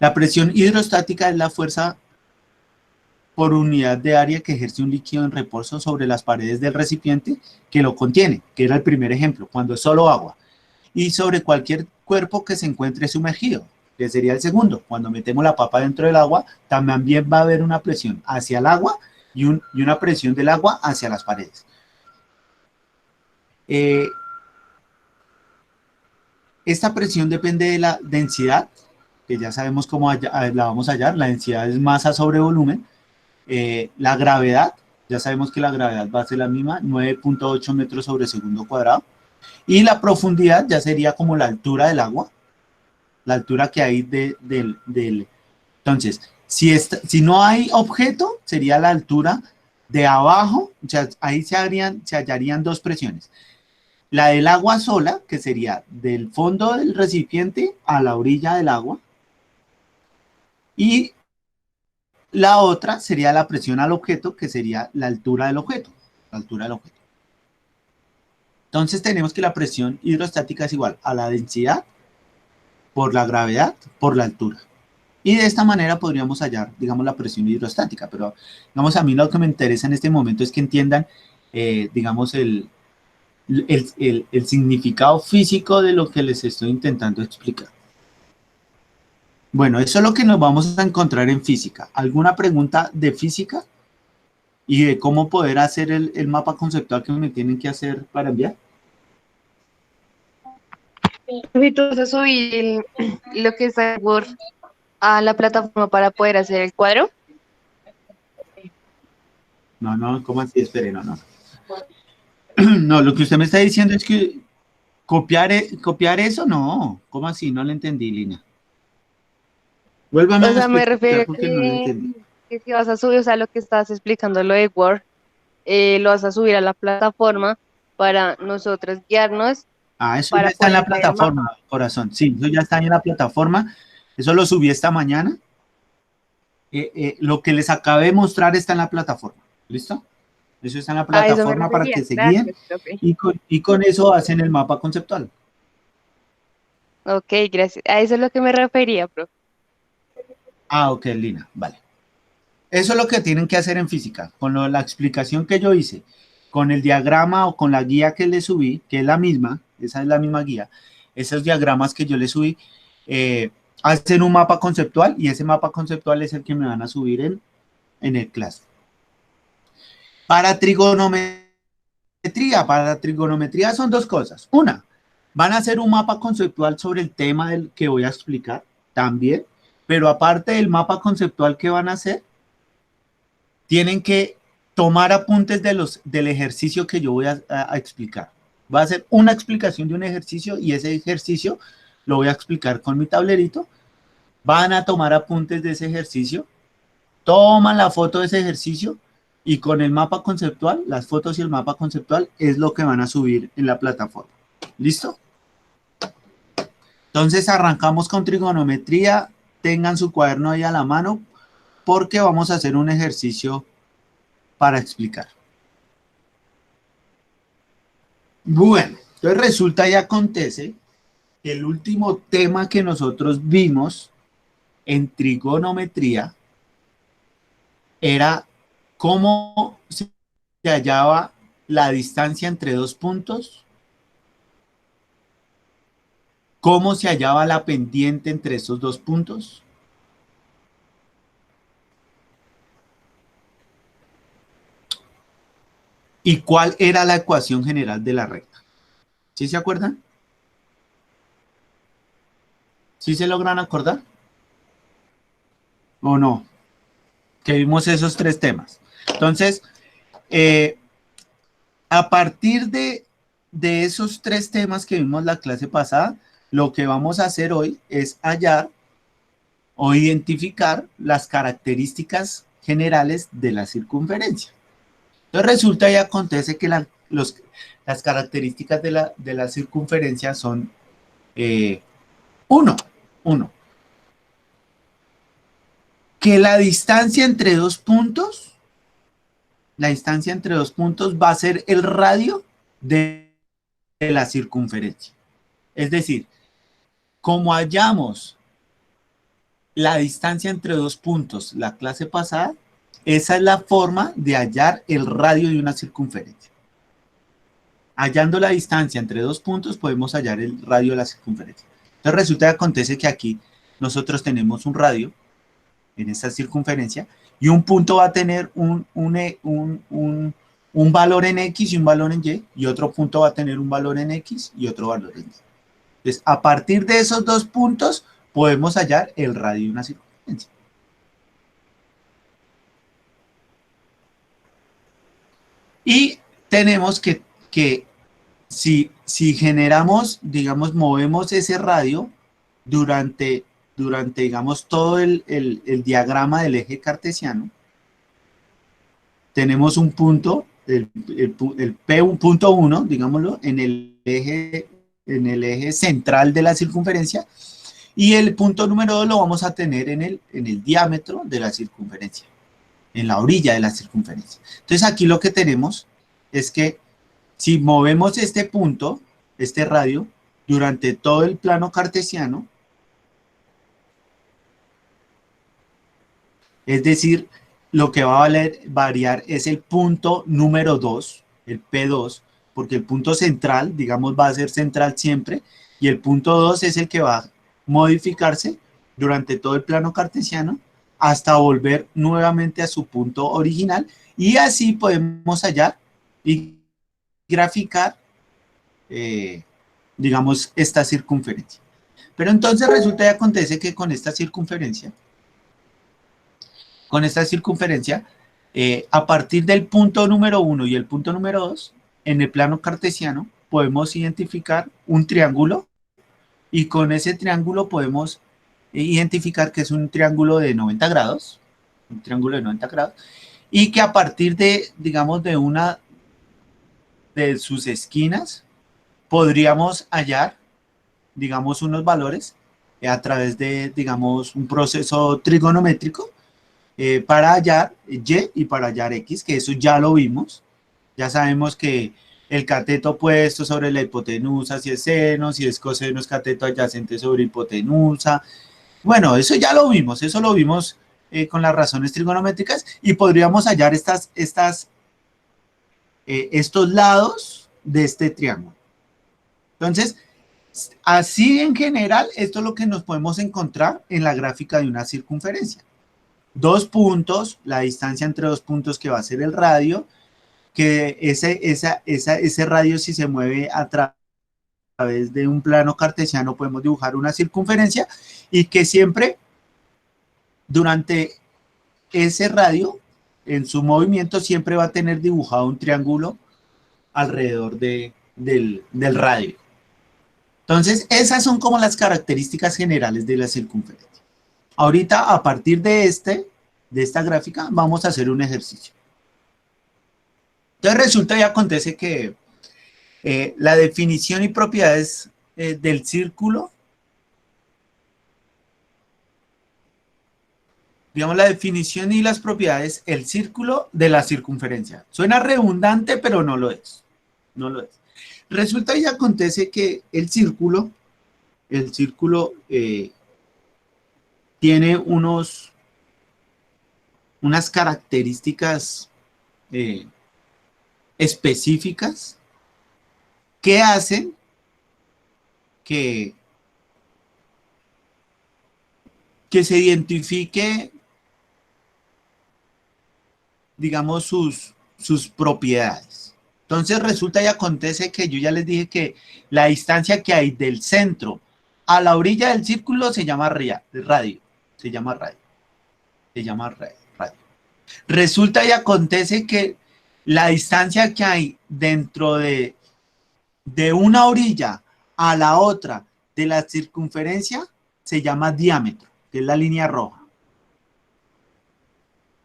La presión hidrostática es la fuerza por unidad de área que ejerce un líquido en reposo sobre las paredes del recipiente que lo contiene, que era el primer ejemplo, cuando es solo agua, y sobre cualquier cuerpo que se encuentre sumergido, que sería el segundo. Cuando metemos la papa dentro del agua, también va a haber una presión hacia el agua y una presión del agua hacia las paredes. Esta presión depende de la densidad, que ya sabemos cómo la vamos a hallar. La densidad es masa sobre volumen. La gravedad, ya sabemos que la gravedad va a ser la misma, 9.8 metros sobre segundo cuadrado. Y la profundidad ya sería como la altura del agua, la altura que hay Entonces, si no hay objeto, sería la altura de abajo, o sea, ahí se hallarían dos presiones. La del agua sola, que sería del fondo del recipiente a la orilla del agua, y la otra sería la presión al objeto, que sería la altura del objeto. Entonces tenemos que la presión hidrostática es igual a la densidad por la gravedad por la altura. Y de esta manera podríamos hallar, digamos, la presión hidrostática. Pero, digamos, a mí lo que me interesa en este momento es que entiendan, digamos, el significado físico de lo que les estoy intentando explicar. Bueno, eso es lo que nos vamos a encontrar en física. ¿Alguna pregunta de física? ¿Y de cómo poder hacer el mapa conceptual que me tienen que hacer para enviar? Y tú vas a subir lo que está en Word a la plataforma para poder hacer el cuadro. No, ¿cómo así? Espere, no. No, lo que usted me está diciendo es que copiar eso, no. ¿Cómo así? No le entendí, Lina. Vuélvame O sea, me explicar refiero porque no le entendí. que si vas a subir, o sea, lo que estás explicando, lo de Word, lo vas a subir a la plataforma para nosotros guiarnos. Eso ya Para está en la poder ver el mapa. plataforma, corazón. Sí, eso ya está en la plataforma. Eso lo subí esta mañana. Lo que les acabé de mostrar está en la plataforma. ¿Listo? Eso está en la A eso me plataforma para refería. que se Gracias, guíen profe. y con eso hacen el mapa conceptual. Ok, gracias. A eso es lo que me refería, profe. Ok, Lina, vale. Eso es lo que tienen que hacer en física, con la explicación que yo hice, con el diagrama o con la guía que le subí, que es la misma, esa es la misma guía, esos diagramas que yo le subí, hacen un mapa conceptual y ese mapa conceptual es el que me van a subir en el clase. Para trigonometría son dos cosas. Una, van a hacer un mapa conceptual sobre el tema del que voy a explicar también, pero aparte del mapa conceptual que van a hacer, tienen que tomar apuntes del ejercicio que yo voy a explicar. Va a ser una explicación de un ejercicio y ese ejercicio lo voy a explicar con mi tablerito. Van a tomar apuntes de ese ejercicio, toman la foto de ese ejercicio y con el mapa conceptual, las fotos y el mapa conceptual es lo que van a subir en la plataforma. ¿Listo? Entonces arrancamos con trigonometría. Tengan su cuaderno ahí a la mano porque vamos a hacer un ejercicio para explicar. Bueno, entonces resulta y acontece que el último tema que nosotros vimos en trigonometría era cómo se hallaba la distancia entre dos puntos, cómo se hallaba la pendiente entre esos dos puntos, y cuál era la ecuación general de la recta. ¿Sí se acuerdan? ¿Sí se logran acordar? ¿O no? Que vimos esos tres temas. Entonces, a partir de esos tres temas que vimos la clase pasada, lo que vamos a hacer hoy es hallar o identificar las características generales de la circunferencia. Entonces resulta y acontece que las características de la circunferencia son uno, que la distancia entre dos puntos va a ser el radio de la circunferencia. Es decir, como hallamos la distancia entre dos puntos la clase pasada, esa es la forma de hallar el radio de una circunferencia. Hallando la distancia entre dos puntos podemos hallar el radio de la circunferencia. Entonces resulta que acontece que aquí nosotros tenemos un radio en esta circunferencia y un punto va a tener un valor en X y un valor en Y otro punto va a tener un valor en X y otro valor en Y. Entonces, a partir de esos dos puntos podemos hallar el radio de una circunferencia. Y tenemos que si generamos, digamos, movemos ese radio durante digamos, todo el diagrama del eje cartesiano, tenemos un punto, el punto 1, digámoslo, en el eje central de la circunferencia, y el punto número 2 lo vamos a tener en el diámetro de la circunferencia, en la orilla de la circunferencia. Entonces aquí lo que tenemos es que si movemos este punto, este radio, durante todo el plano cartesiano, es decir, lo que va a variar es el punto número 2, el P2, porque el punto central, digamos, va a ser central siempre, y el punto 2 es el que va a modificarse durante todo el plano cartesiano hasta volver nuevamente a su punto original, y así podemos hallar y graficar, digamos, esta circunferencia. Pero entonces resulta y acontece que con esta circunferencia, a partir del punto número 1 y el punto número 2, en el plano cartesiano, podemos identificar un triángulo y con ese triángulo podemos identificar que es un triángulo de 90 grados, y que a partir de, digamos, de una de sus esquinas, podríamos hallar, digamos, unos valores a través de, digamos, un proceso trigonométrico, para hallar Y y para hallar X, que eso ya lo vimos. Ya sabemos que el cateto opuesto sobre la hipotenusa, si es seno, si es coseno, es cateto adyacente sobre hipotenusa. Bueno, eso ya lo vimos, con las razones trigonométricas, y podríamos hallar estos lados de este triángulo. Entonces, Así en general, esto es lo que nos podemos encontrar en la gráfica de una circunferencia. 2 puntos, la distancia entre 2 puntos que va a ser el radio, que ese radio si se mueve a través de un plano cartesiano podemos dibujar una circunferencia y que siempre durante ese radio, en su movimiento, siempre va a tener dibujado un triángulo alrededor del radio. Entonces, esas son como las características generales de la circunferencia. Ahorita, a partir de esta gráfica, vamos a hacer un ejercicio. Entonces, resulta y acontece que la definición y propiedades del círculo, digamos, la definición y las propiedades, el círculo de la circunferencia. Suena redundante, pero no lo es. No lo es. Resulta y acontece que el círculo tiene unas características específicas que hacen que se identifique, digamos, sus propiedades. Entonces resulta y acontece que yo ya les dije que la distancia que hay del centro a la orilla del círculo se llama radio. Resulta y acontece que la distancia que hay dentro de una orilla a la otra de la circunferencia se llama diámetro, que es la línea roja.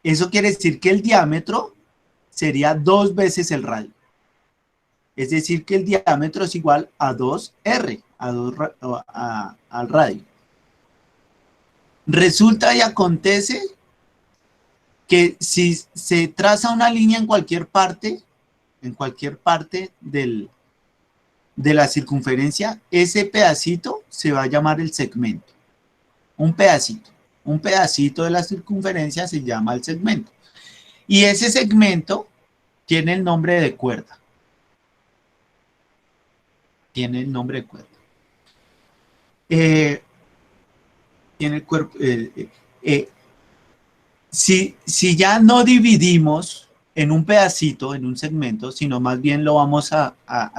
Eso quiere decir que el diámetro sería 2 veces el radio. Es decir, que el diámetro es igual a 2R, al radio. Resulta y acontece que si se traza una línea en cualquier parte de la circunferencia, ese pedacito se va a llamar el segmento. Un pedacito de la circunferencia se llama el segmento. Y ese segmento tiene el nombre de cuerda. Tiene el nombre de cuerda. Tiene el cuerpo. Si ya no dividimos en un pedacito, en un segmento, sino más bien lo vamos a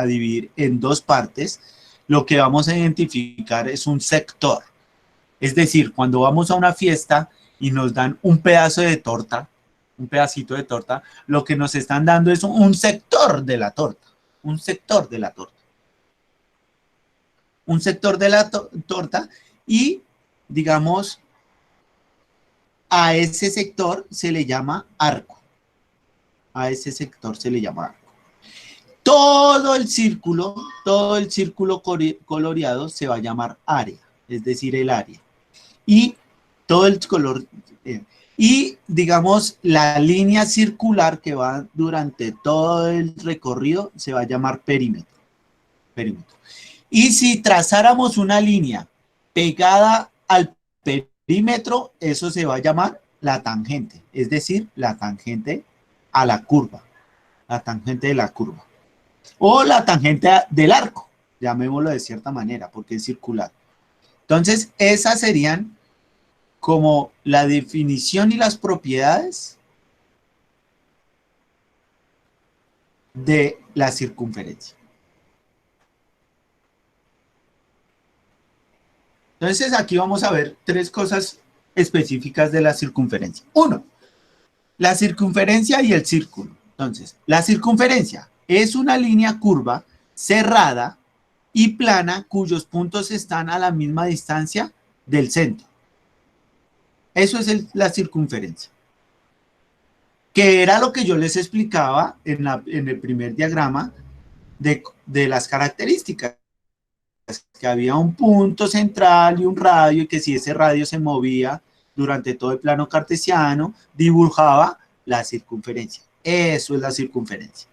dividir en 2 partes, lo que vamos a identificar es un sector. Es decir, cuando vamos a una fiesta y nos dan un pedazo de torta, un pedacito de torta, lo que nos están dando es un sector de la torta. Un sector de la torta. Un sector de la torta y, digamos, a ese sector se le llama arco. A ese sector se le llama arco. Todo el círculo coloreado se va a llamar área, es decir, el área. Y todo el color, y digamos, la línea circular que va durante todo el recorrido se va a llamar perímetro. Y si trazáramos una línea pegada al perímetro, eso se va a llamar la tangente, es decir, la tangente a la curva, la tangente de la curva. O la tangente del arco, llamémoslo de cierta manera, porque es circular. Entonces, esas serían como la definición y las propiedades de la circunferencia. Entonces, aquí vamos a ver 3 cosas específicas de la circunferencia. 1, la circunferencia y el círculo. Entonces, la circunferencia es una línea curva, cerrada y plana, cuyos puntos están a la misma distancia del centro. Eso es la circunferencia. Que era lo que yo les explicaba en el primer diagrama de las características. Que había un punto central y un radio, y que si ese radio se movía durante todo el plano cartesiano, dibujaba la circunferencia. Eso es la circunferencia.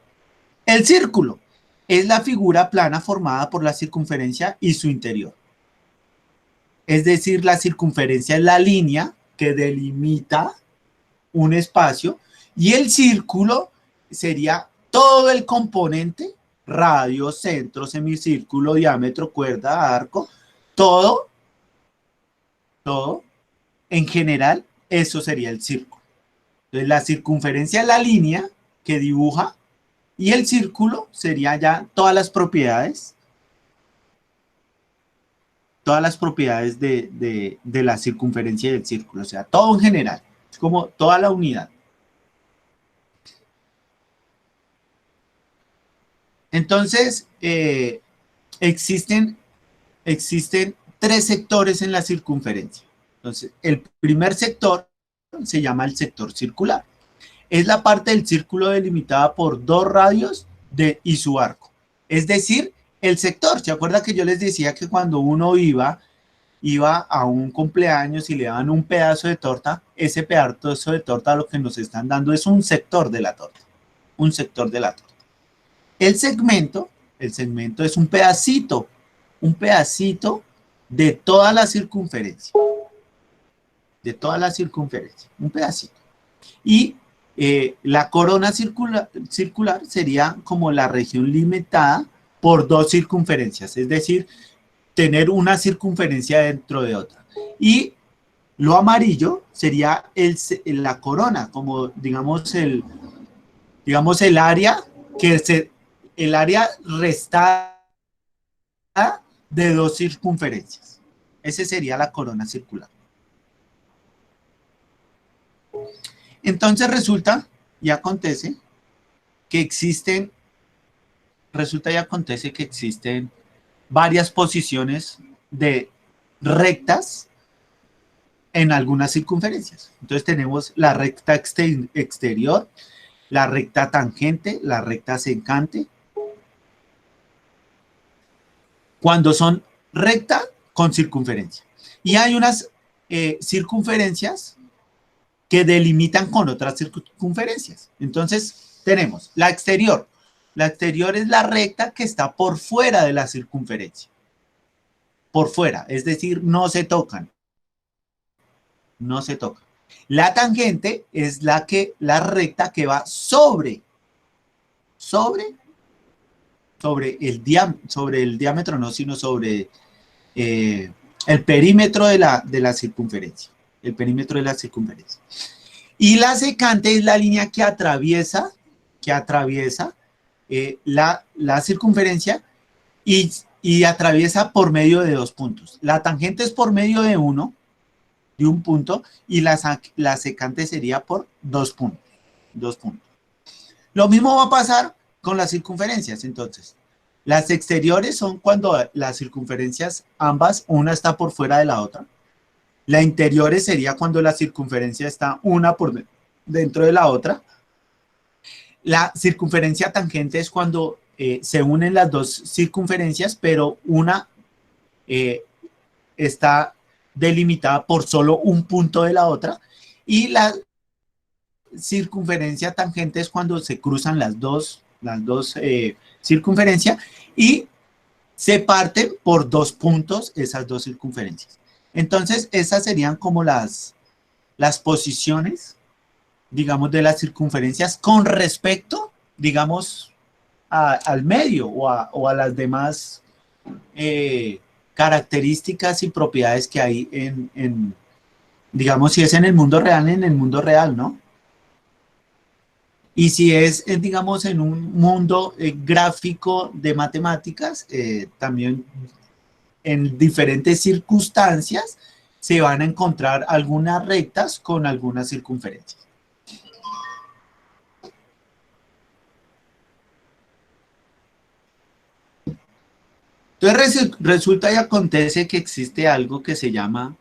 El círculo es la figura plana formada por la circunferencia y su interior. Es decir, la circunferencia es la línea que delimita un espacio y el círculo sería todo el componente radio, centro, semicírculo, diámetro, cuerda, arco, todo, en general, eso sería el círculo. Entonces, la circunferencia es la línea que dibuja y el círculo sería ya todas las propiedades de la circunferencia del círculo, o sea, todo en general, es como toda la unidad. Entonces, existen 3 sectores en la circunferencia. Entonces, el primer sector se llama el sector circular. Es la parte del círculo delimitada por 2 radios y su arco. Es decir, el sector. ¿Se acuerda que yo les decía que cuando uno iba a un cumpleaños y le daban un pedazo de torta, ese pedazo de torta lo que nos están dando es un sector de la torta. Un sector de la torta. El segmento es un pedacito de toda la circunferencia. Un pedacito. Y la corona circular sería como la región limitada por 2 circunferencias, es decir, tener una circunferencia dentro de otra. Y lo amarillo sería la corona, como digamos el área el área restada de 2 circunferencias. Ese sería la corona circular. Entonces resulta y acontece que existen varias posiciones de rectas en algunas circunferencias. Entonces tenemos la recta exterior, la recta tangente, la recta secante. Cuando son recta con circunferencia. Y hay unas circunferencias que delimitan con otras circunferencias. Entonces, tenemos la exterior. La exterior es la recta que está por fuera de la circunferencia. Por fuera, es decir, no se tocan. No se tocan. La tangente es la recta que va sobre el diámetro, no, sino sobre el perímetro de la circunferencia. El perímetro de la circunferencia. Y la secante es la línea que atraviesa la circunferencia y atraviesa por medio de 2 puntos. La tangente es por medio de un punto, y la secante sería por 2 puntos. 2 puntos. Lo mismo va a pasar con las circunferencias. Entonces, las exteriores son cuando las circunferencias ambas, una está por fuera de la otra. La interiores sería cuando la circunferencia está una por dentro de la otra. La circunferencia tangente es cuando se unen las 2 circunferencias, pero una está delimitada por solo un punto de la otra. Y la circunferencia tangente es cuando se cruzan las dos circunferencias y se parten por 2 puntos esas 2 circunferencias. Entonces, esas serían como las posiciones, digamos, de las circunferencias con respecto, digamos, al medio o a las demás características y propiedades que hay digamos, si es en el mundo real, ¿no? Y si es, digamos, en un mundo gráfico de matemáticas, también en diferentes circunstancias se van a encontrar algunas rectas con algunas circunferencias. Entonces resulta y acontece que existe algo que se llama,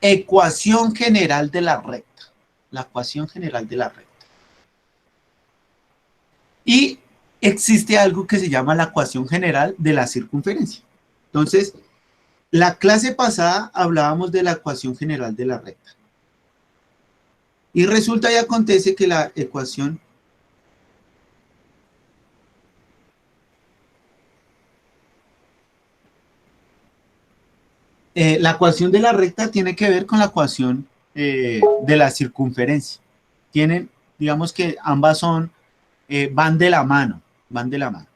ecuación general de la recta. La ecuación general de la recta. Y existe algo que se llama la ecuación general de la circunferencia. Entonces, la clase pasada hablábamos de la ecuación general de la recta. Y resulta y acontece que la ecuación de la recta tiene que ver con la ecuación de la circunferencia. Tienen, digamos que ambas son, van de la mano, van de la mano.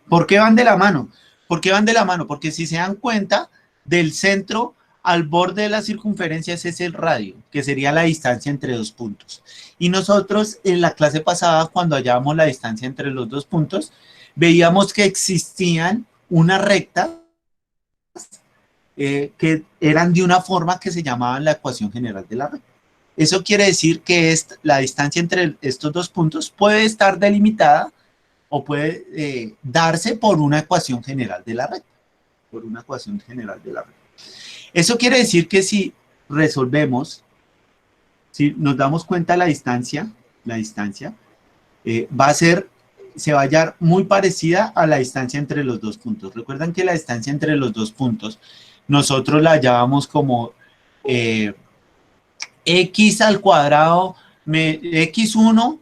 ¿Por qué van de la mano? ¿Por qué van de la mano? Porque si se dan cuenta, del centro al borde de la circunferencia ese es el radio, que sería la distancia entre dos puntos. Y nosotros en la clase pasada, cuando hallábamos la distancia entre los dos puntos, veíamos que existían unas rectas que eran de una forma que se llamaban la ecuación general de la recta. Eso quiere decir que la distancia entre estos dos puntos puede estar delimitada o puede darse por una ecuación general de la recta. Por una ecuación general de la recta. Eso quiere decir que si resolvemos, si nos damos cuenta la distancia va a ser, se va a hallar muy parecida a la distancia entre los dos puntos. Recuerdan que la distancia entre los dos puntos, nosotros la hallábamos como x al cuadrado, x1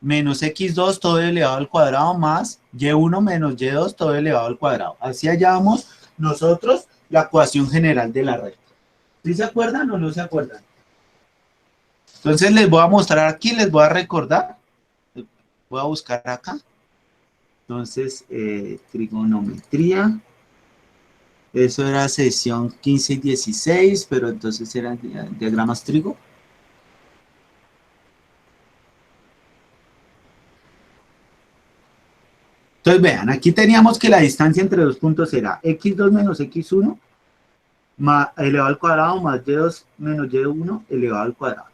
menos x2 todo elevado al cuadrado más y1 menos y2 todo elevado al cuadrado. Así hallábamos nosotros la ecuación general de la recta. ¿Sí se acuerdan o no se acuerdan? Entonces les voy a mostrar aquí, les voy a recordar. Voy a buscar acá. Entonces, trigonometría. Eso era sesión 15 y 16, pero entonces eran diagramas trigo. Entonces vean, aquí teníamos que la distancia entre dos puntos era x2 menos x1 elevado al cuadrado más y2 menos y1 elevado al cuadrado.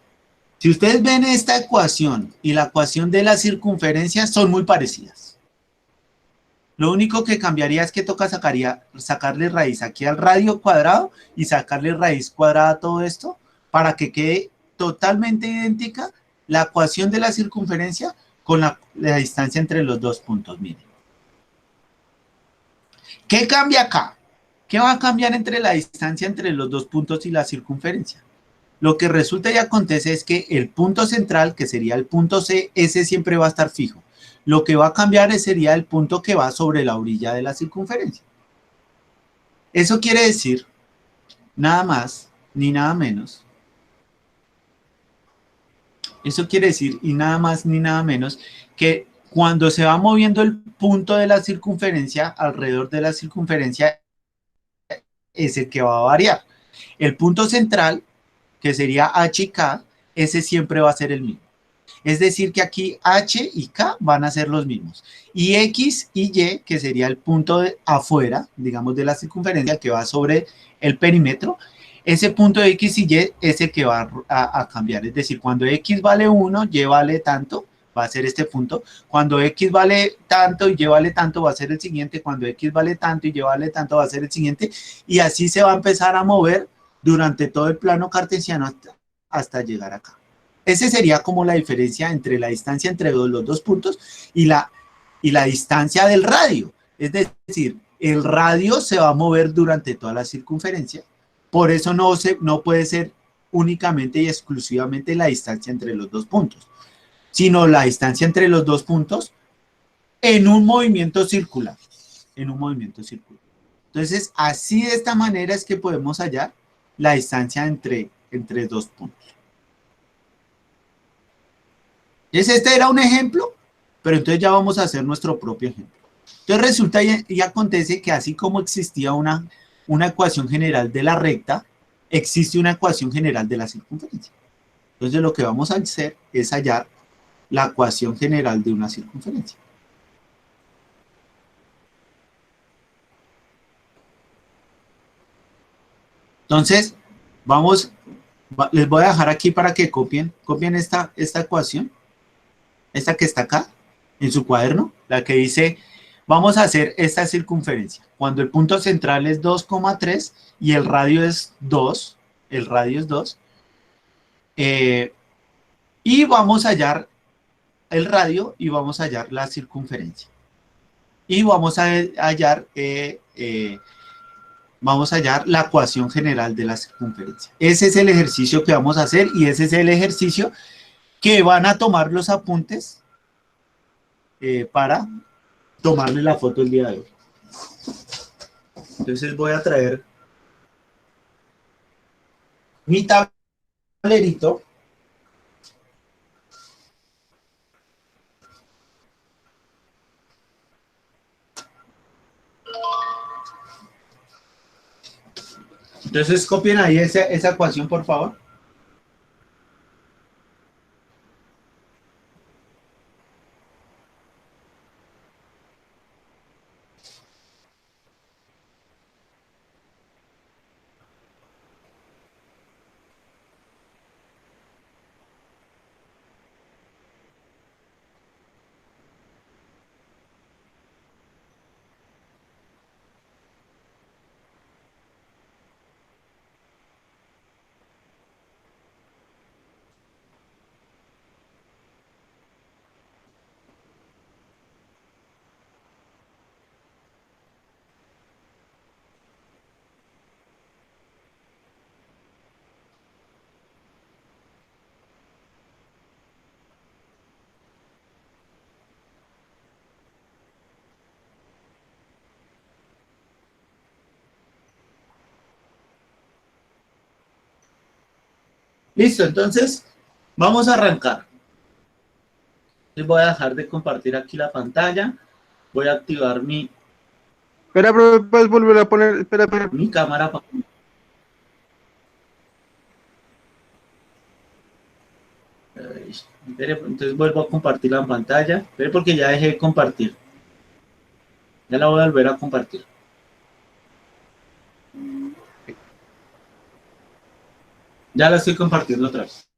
Si ustedes ven esta ecuación y la ecuación de la circunferencia son muy parecidas. Lo único que cambiaría es que toca sacarle raíz aquí al radio cuadrado y sacarle raíz cuadrada a todo esto para que quede totalmente idéntica la ecuación de la circunferencia con la distancia entre los dos puntos. Miren. ¿Qué cambia acá? ¿Qué va a cambiar entre la distancia entre los dos puntos y la circunferencia? Lo que resulta y acontece es que el punto central, que sería el punto C, ese siempre va a estar fijo. Lo que va a cambiar sería el punto que va sobre la orilla de la circunferencia. Eso quiere decir, nada más ni nada menos, eso quiere decir, y nada más ni nada menos, que cuando se va moviendo el punto de la circunferencia alrededor de la circunferencia, es el que va a variar. El punto central, que sería H y K, ese siempre va a ser el mismo. Es decir, que aquí H y K van a ser los mismos. Y X y Y, que sería el punto de afuera, digamos, de la circunferencia, que va sobre el perímetro, ese punto de X y Y es el que va a cambiar. Es decir, cuando X vale 1, Y vale tanto, va a ser este punto. Cuando X vale tanto y Y vale tanto, va a ser el siguiente. Cuando X vale tanto y Y vale tanto, va a ser el siguiente. Y así se va a empezar a mover durante todo el plano cartesiano hasta llegar acá. Esa sería como la diferencia entre la distancia entre los dos puntos y la distancia del radio. Es decir, el radio se va a mover durante toda la circunferencia. Por eso no puede ser únicamente y exclusivamente la distancia entre los dos puntos, sino la distancia entre los dos puntos en un movimiento circular. En un movimiento circular. Entonces, así de esta manera es que podemos hallar la distancia entre dos puntos. Este era un ejemplo, pero entonces ya vamos a hacer nuestro propio ejemplo. Entonces resulta y acontece que así como existía una ecuación general de la recta, existe una ecuación general de la circunferencia. Entonces lo que vamos a hacer es hallar la ecuación general de una circunferencia. Entonces, les voy a dejar aquí para que copien esta ecuación. Esta que está acá, en su cuaderno, la que dice, vamos a hacer esta circunferencia. Cuando el punto central es 2,3 y el radio es 2, y vamos a hallar el radio y vamos a hallar la circunferencia. Y vamos a hallar, la ecuación general de la circunferencia. Ese es el ejercicio que vamos a hacer y ese es el ejercicio que van a tomar los apuntes para tomarle la foto el día de hoy. Entonces voy a traer mi tablerito. Entonces copien ahí esa ecuación, por favor. Listo, entonces vamos a arrancar. Les voy a dejar de compartir aquí la pantalla. Voy a activar Espera, profe, puedes volver a poner, espera. mi cámara. Entonces vuelvo a compartir la pantalla. Pero porque ya dejé de compartir. Ya la voy a volver a compartir. Ya la estoy compartiendo otra vez.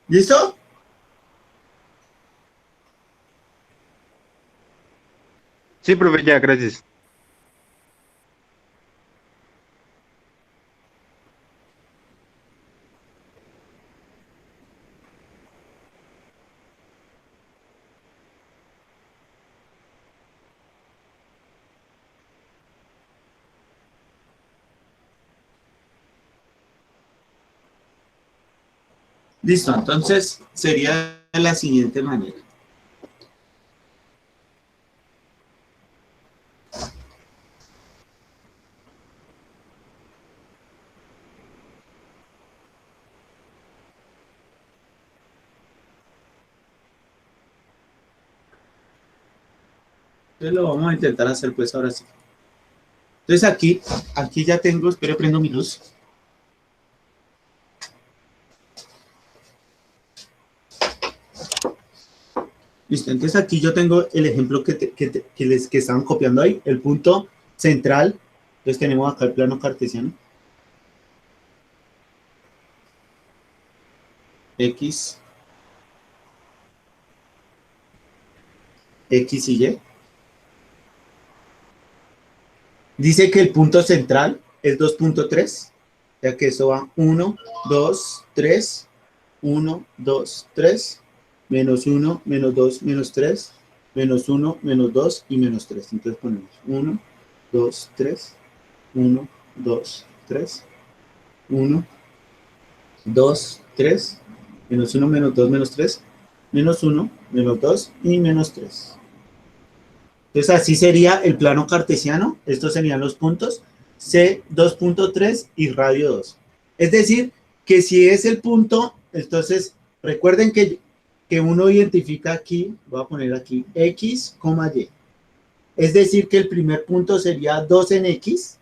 ¿Listo? Sí, profe, ya, gracias. Listo, entonces sería de la siguiente manera. Entonces lo vamos a intentar hacer pues ahora sí. Entonces aquí ya tengo, espero prendo mi luz. Listo, entonces aquí yo tengo el ejemplo que estaban copiando ahí, el punto central. Entonces tenemos acá el plano cartesiano. X, X y Y. Dice que el punto central es 2.3, ya que eso va 1, 2, 3, 1, 2, 3, menos 1, menos 2, menos 3, menos 1, menos 2 y menos 3. Entonces ponemos 1, 2, 3, 1, 2, 3, 1, 2, 3, menos 1, menos 2, menos 3, menos 1, menos 2 y menos 3. Entonces así sería el plano cartesiano. Estos serían los puntos C 2.3 y radio 2. Es decir, que si es el punto, entonces recuerden que uno identifica aquí, voy a poner aquí X, Y. Es decir, que el primer punto sería 2 en X,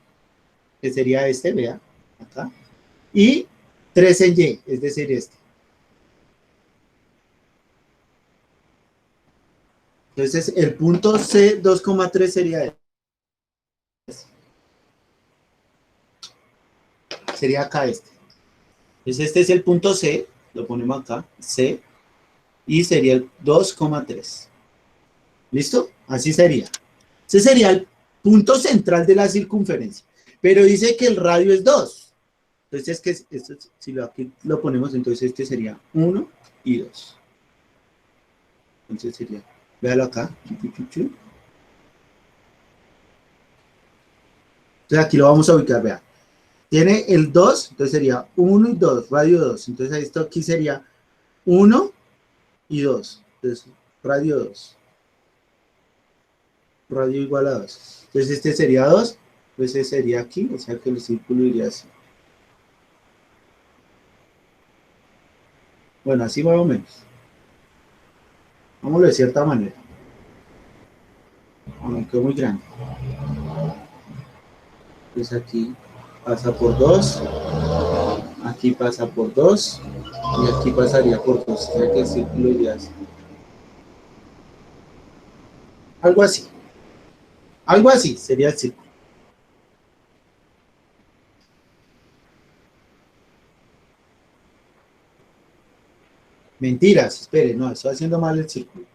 que sería este, vea, acá, y 3 en Y, es decir, este. Entonces, el punto C 2,3 sería este. Sería acá este. Entonces, este es el punto C, lo ponemos acá, C, y sería el 2,3. ¿Listo? Así sería. Ese sería el punto central de la circunferencia. Pero dice que el radio es 2. Entonces, esto, si aquí lo ponemos, entonces este sería 1 y 2. Entonces sería, véalo acá. Entonces aquí lo vamos a ubicar, vea. Tiene el 2, entonces sería 1 y 2, radio 2. Entonces esto aquí sería 1 y 2. Entonces, radio 2. Radio igual a 2. Entonces este sería 2, pues ese sería aquí, o sea que el círculo iría así. Bueno, así más o menos. Vámonos de cierta manera. Me quedó muy grande. Entonces aquí pasa por 2, aquí pasa por 2 y aquí pasaría por 2. O sea que el círculo iría así. Algo así. Algo así sería el círculo. Mentiras, espere, no, estoy haciendo mal el círculo.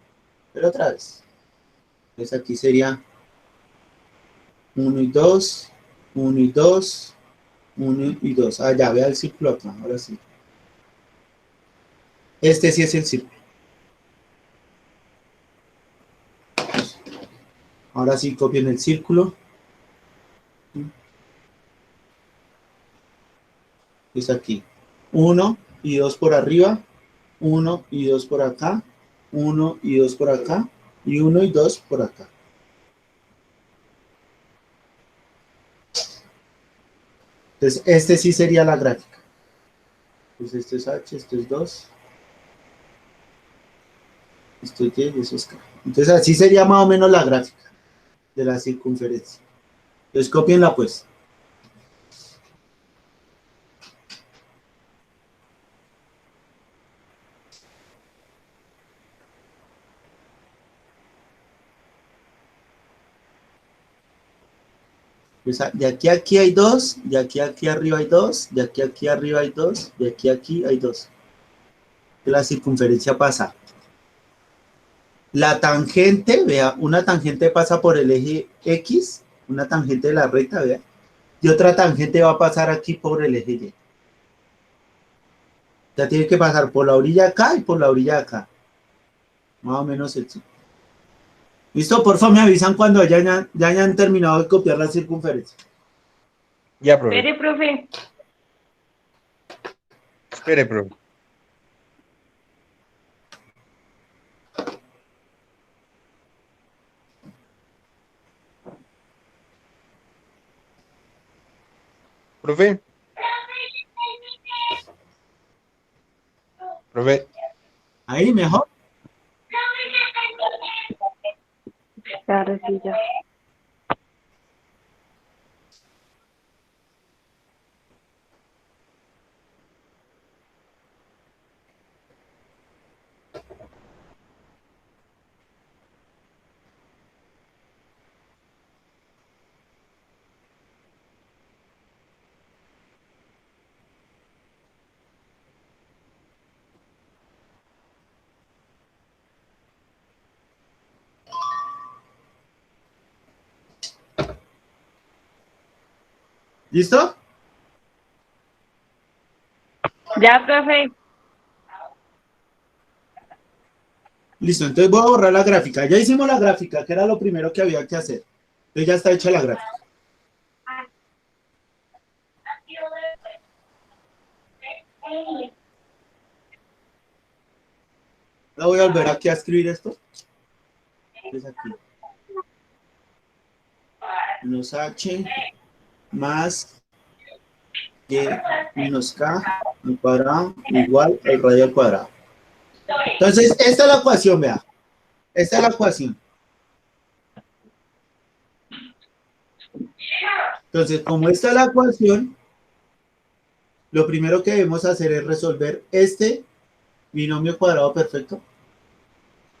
Pero otra vez. Entonces aquí sería 1 y 2, 1 y 2, 1 y 2. Ah, ya, vea el círculo acá, ahora sí. Este sí es el círculo. Ahora sí copien el círculo. Es aquí. 1 y 2 por arriba, 1 y 2 por acá, 1 y 2 por acá, y 1 y 2 por acá. Entonces, este sí sería la gráfica. Entonces, esto es H, esto es 2. Esto es Y y eso es K. Entonces, así sería más o menos la gráfica de la circunferencia. Entonces, copienla pues. De aquí a aquí hay 2, de aquí a aquí arriba hay 2, de aquí a aquí arriba hay 2, de aquí a aquí hay 2. La circunferencia pasa. La tangente, vea, una tangente pasa por el eje X, una tangente de la recta, vea, y otra tangente va a pasar aquí por el eje Y. Ya tiene que pasar por la orilla acá y por la orilla acá. Más o menos eso. ¿Listo? Por favor, me avisan cuando ya hayan terminado de copiar la circunferencia. Ya, profe. Espere, profe. Espere, profe. Profe. Profe. Ahí, mejor. Claro, sí, ya. ¿Listo? Ya, profe. Listo, entonces voy a borrar la gráfica. Ya hicimos la gráfica, que era lo primero que había que hacer. Entonces ya está hecha la gráfica. Ahora voy a volver aquí a escribir esto. Entonces aquí. Menos H más Y menos K al cuadrado igual al radio al cuadrado. Entonces, esta es la ecuación, vea. Esta es la ecuación. Entonces, como esta es la ecuación, lo primero que debemos hacer es resolver este binomio cuadrado perfecto.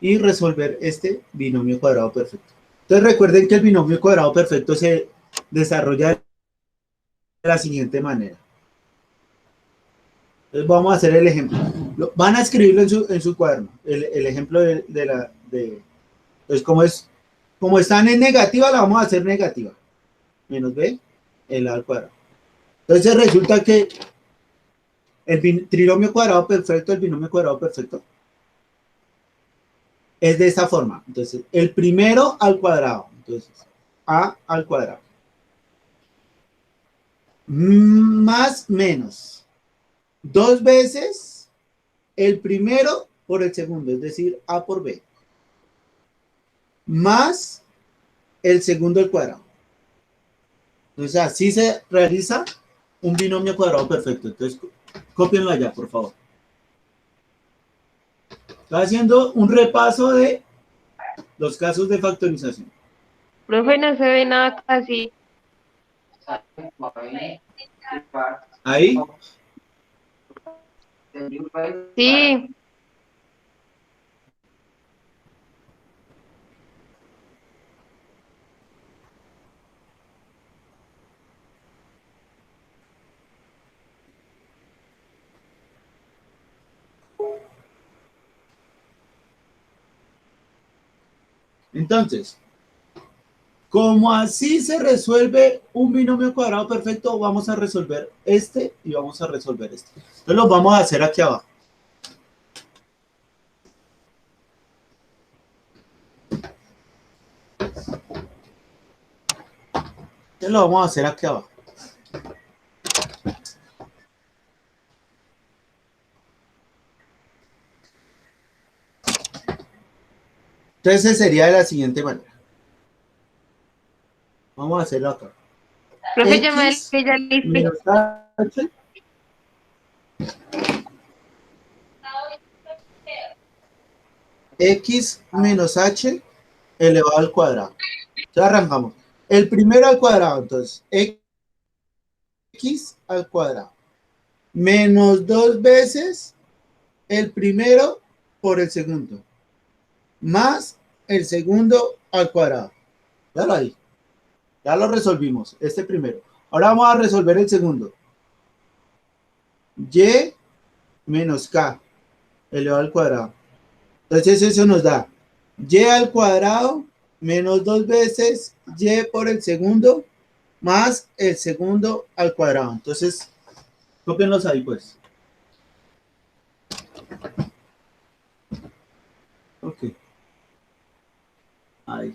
y resolver este binomio cuadrado perfecto. Entonces recuerden que el binomio cuadrado perfecto se desarrolla de la siguiente manera. Entonces vamos a hacer el ejemplo. Van a escribirlo en su cuaderno, el ejemplo entonces como están en negativa, la vamos a hacer negativa. Menos b elevado al cuadrado. Entonces resulta que el trinomio cuadrado perfecto, el binomio cuadrado perfecto, es de esta forma. Entonces, el primero al cuadrado. Entonces, a al cuadrado. Más menos. Dos veces el primero por el segundo, es decir, a por b. Más el segundo al cuadrado. Entonces, así se realiza un binomio cuadrado perfecto. Entonces, cópienlo allá, por favor. Estoy haciendo un repaso de los casos de factorización. Profe, no se ve nada casi. Ahí. Sí, Entonces, como así se resuelve un binomio cuadrado perfecto, vamos a resolver este y vamos a resolver este. Entonces lo vamos a hacer aquí abajo. Entonces lo vamos a hacer aquí abajo. Entonces sería de la siguiente manera. Vamos a hacerlo acá. profe, ya me X que ya listo. menos H X menos H elevado al cuadrado. Entonces arrancamos. El primero al cuadrado, entonces, X al cuadrado. Menos dos veces el primero por el segundo. Más el segundo al cuadrado. Ya lo ahí. Ya lo resolvimos, este primero. Ahora vamos a resolver el segundo. Y menos K elevado al cuadrado. Entonces eso nos da Y al cuadrado menos dos veces Y por el segundo más el segundo al cuadrado. Entonces, cópienlos ahí pues. Ok. Ahí.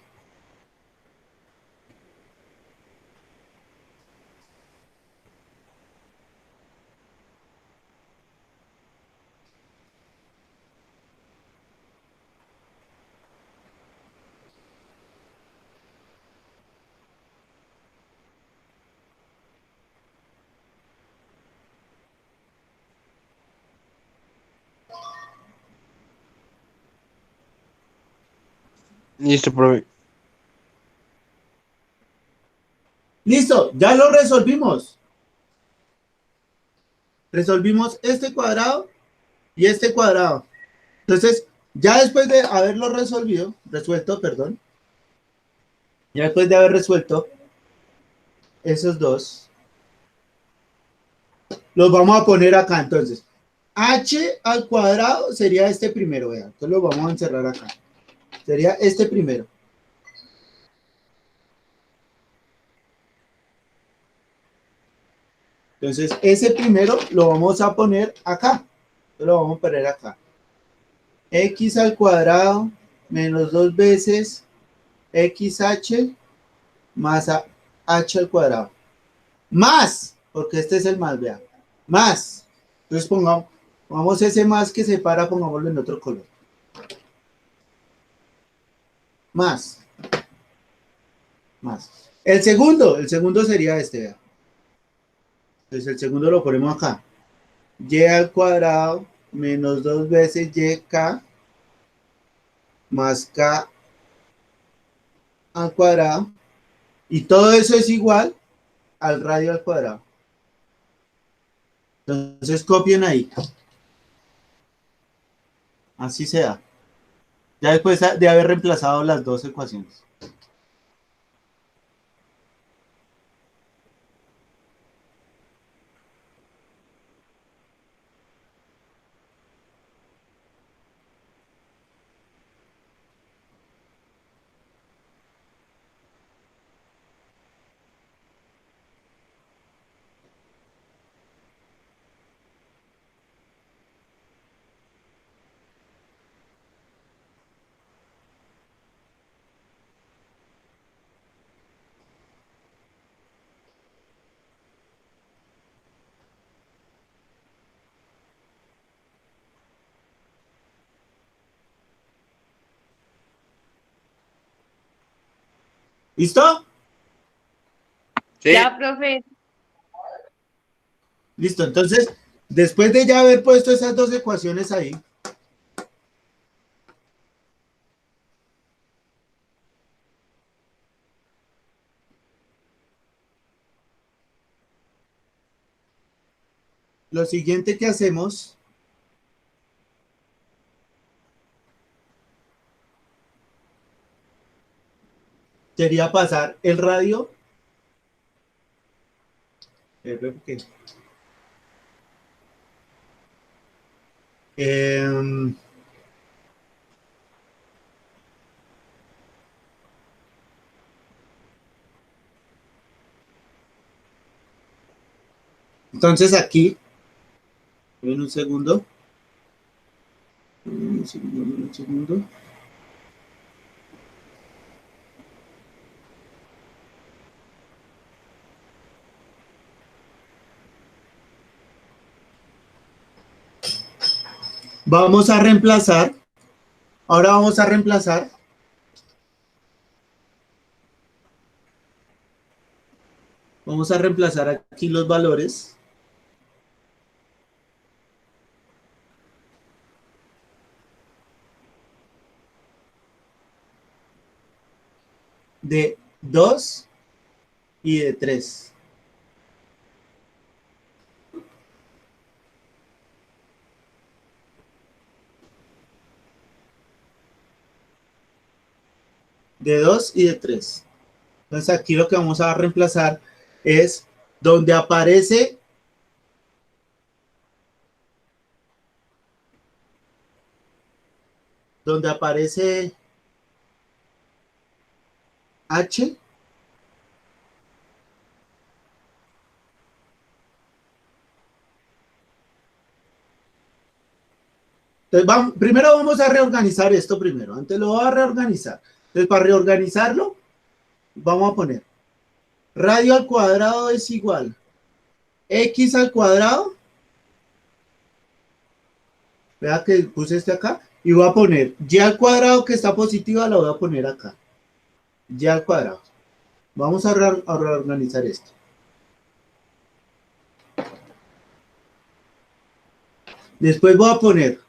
Listo, profe. Listo, ya lo resolvimos. Resolvimos este cuadrado y este cuadrado. Entonces, ya después de haberlo resuelto, perdón, ya después de haber resuelto esos dos, los vamos a poner acá. Entonces, H al cuadrado sería este primero, vean. Entonces lo vamos a encerrar acá. Sería este primero. Entonces, ese primero lo vamos a poner acá. Entonces, lo vamos a poner acá. X al cuadrado menos dos veces XH más H al cuadrado. Más, porque este es el más, vean. Más. Entonces pongamos ese más que separa, pongámoslo en otro color. Más. Más. El segundo sería este, vean. Entonces el segundo lo ponemos acá. Y al cuadrado menos dos veces YK más K al cuadrado. Y todo eso es igual al radio al cuadrado. Entonces copien ahí. Así sea. Ya después de haber reemplazado las dos ecuaciones. ¿Listo? Sí, Ya, profe. Listo. Entonces, después de ya haber puesto esas dos ecuaciones ahí, lo siguiente que hacemos sería pasar el radio. ¿Qué? Em, entonces aquí, en un segundo. Un segundo, un segundo. Vamos a reemplazar. Ahora vamos a reemplazar. Vamos a reemplazar aquí los valores. De 2 y de 3. De 2 y de 3. Entonces aquí lo que vamos a reemplazar es donde aparece H. Entonces, primero vamos a reorganizar esto primero. Antes lo voy a reorganizar. Entonces, para reorganizarlo, vamos a poner radio al cuadrado es igual x al cuadrado. Vea que puse este acá. Y voy a poner y al cuadrado que está positiva, la voy a poner acá. Y al cuadrado. Vamos a reorganizar esto. Después voy a poner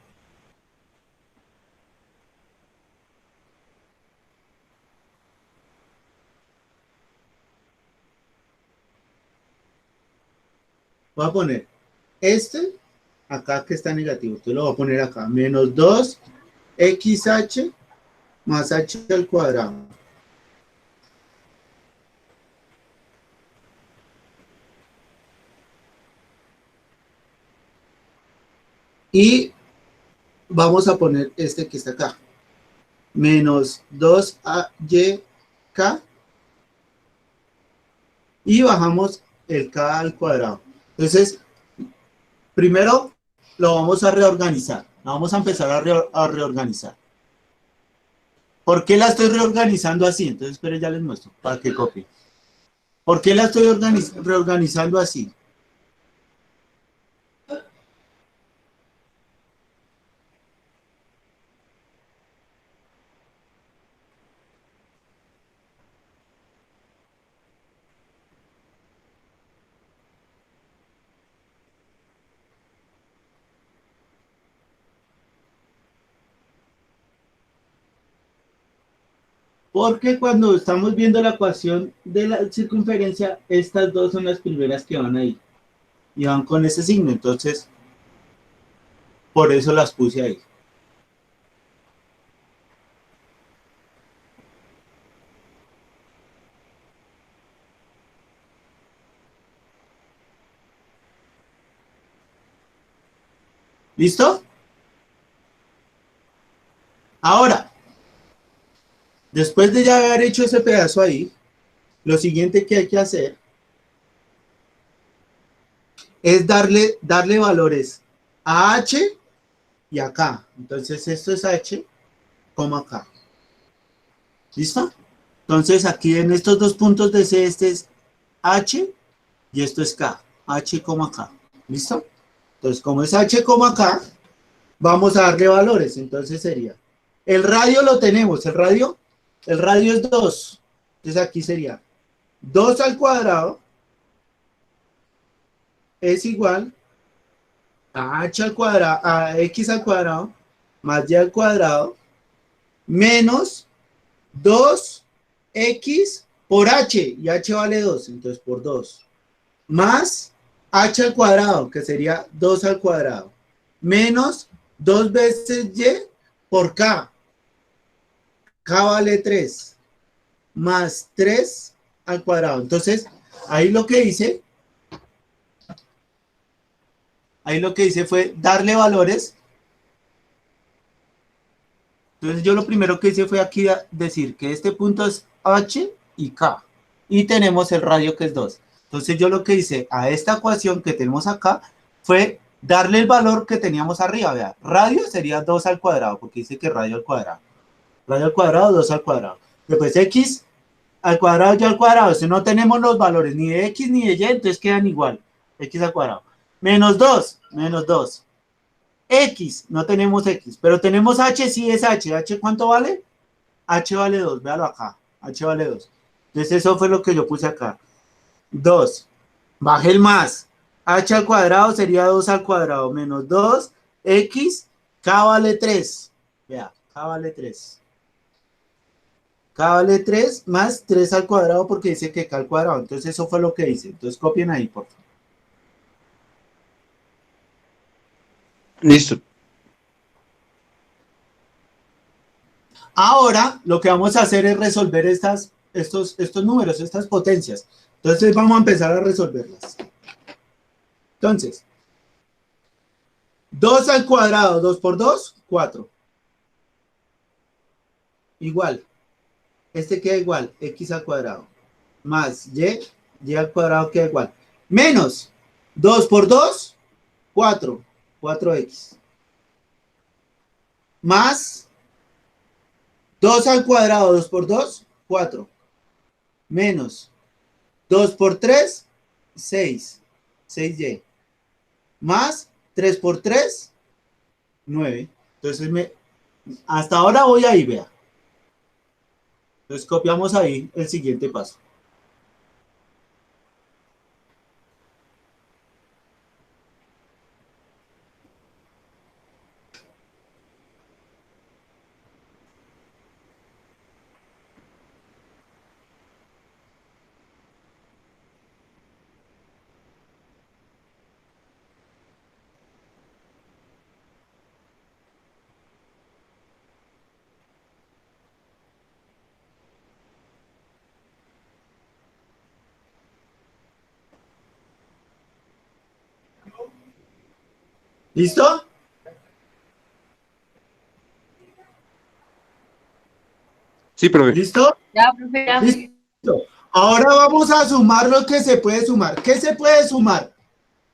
este acá que está negativo. Entonces lo voy a poner acá. Menos 2xh más h al cuadrado. Y vamos a poner este que está acá. Menos 2y k. Y bajamos el k al cuadrado. Entonces, primero lo vamos a reorganizar. Lo vamos a empezar a reorganizar. ¿Por qué la estoy reorganizando así? Entonces, esperen, ya les muestro para que copien. ¿Por qué la estoy reorganizando así? Porque cuando estamos viendo la ecuación de la circunferencia, estas dos son las primeras que van ahí. Y van con ese signo. Entonces, por eso las puse ahí. ¿Listo? Ahora, después de ya haber hecho ese pedazo ahí, lo siguiente que hay que hacer es darle valores a H y acá. Entonces esto es H, como acá. ¿Listo? Entonces aquí en estos dos puntos de C, este es H y esto es K. H, K. ¿Listo? Entonces, como es H, acá, vamos a darle valores. Entonces sería, el radio lo tenemos, el radio es 2. Entonces aquí sería 2 al cuadrado es igual a H al cuadrado, a X al cuadrado, más Y al cuadrado, menos 2X por H, y H vale 2, entonces por 2, más H al cuadrado, que sería 2 al cuadrado, menos 2 veces Y por K, K vale 3, más 3 al cuadrado. Entonces, ahí lo que hice fue darle valores. Entonces yo lo primero que hice fue aquí decir que este punto es H y K. Y tenemos el radio que es 2. Entonces yo lo que hice a esta ecuación que tenemos acá fue darle el valor que teníamos arriba. Vea, radio sería 2 al cuadrado, porque dice que radio al cuadrado. Radio al cuadrado, 2 al cuadrado. Después X al cuadrado y al cuadrado. Si no tenemos los valores ni de X ni de Y, entonces quedan igual. X al cuadrado. Menos 2, menos 2. X, no tenemos X, pero tenemos H, sí es H. ¿H cuánto vale? H vale 2, véalo acá. H vale 2. Entonces eso fue lo que yo puse acá. 2. Baje el más. H al cuadrado sería 2 al cuadrado menos 2. X, K vale 3. Vea, K vale 3. K vale 3 más 3 al cuadrado porque dice que K al cuadrado. Entonces eso fue lo que hice. Entonces copien ahí, por favor. Listo. Ahora lo que vamos a hacer es resolver estos números, estas potencias. Entonces vamos a empezar a resolverlas. Entonces, 2 al cuadrado, 2 por 2, 4. Igual. Este queda igual, X al cuadrado. Más Y al cuadrado queda igual. Menos 2 por 2, 4. 4X. Más 2 al cuadrado, 2 por 2, 4. Menos 2 por 3, 6. 6Y. Más 3 por 3, 9. Entonces, hasta ahora voy ahí, vea. Entonces, copiamos ahí el siguiente paso. ¿Listo? Sí, profe. ¿Listo? Ya, profe, ya. Listo. Ahora vamos a sumar lo que se puede sumar. ¿Qué se puede sumar?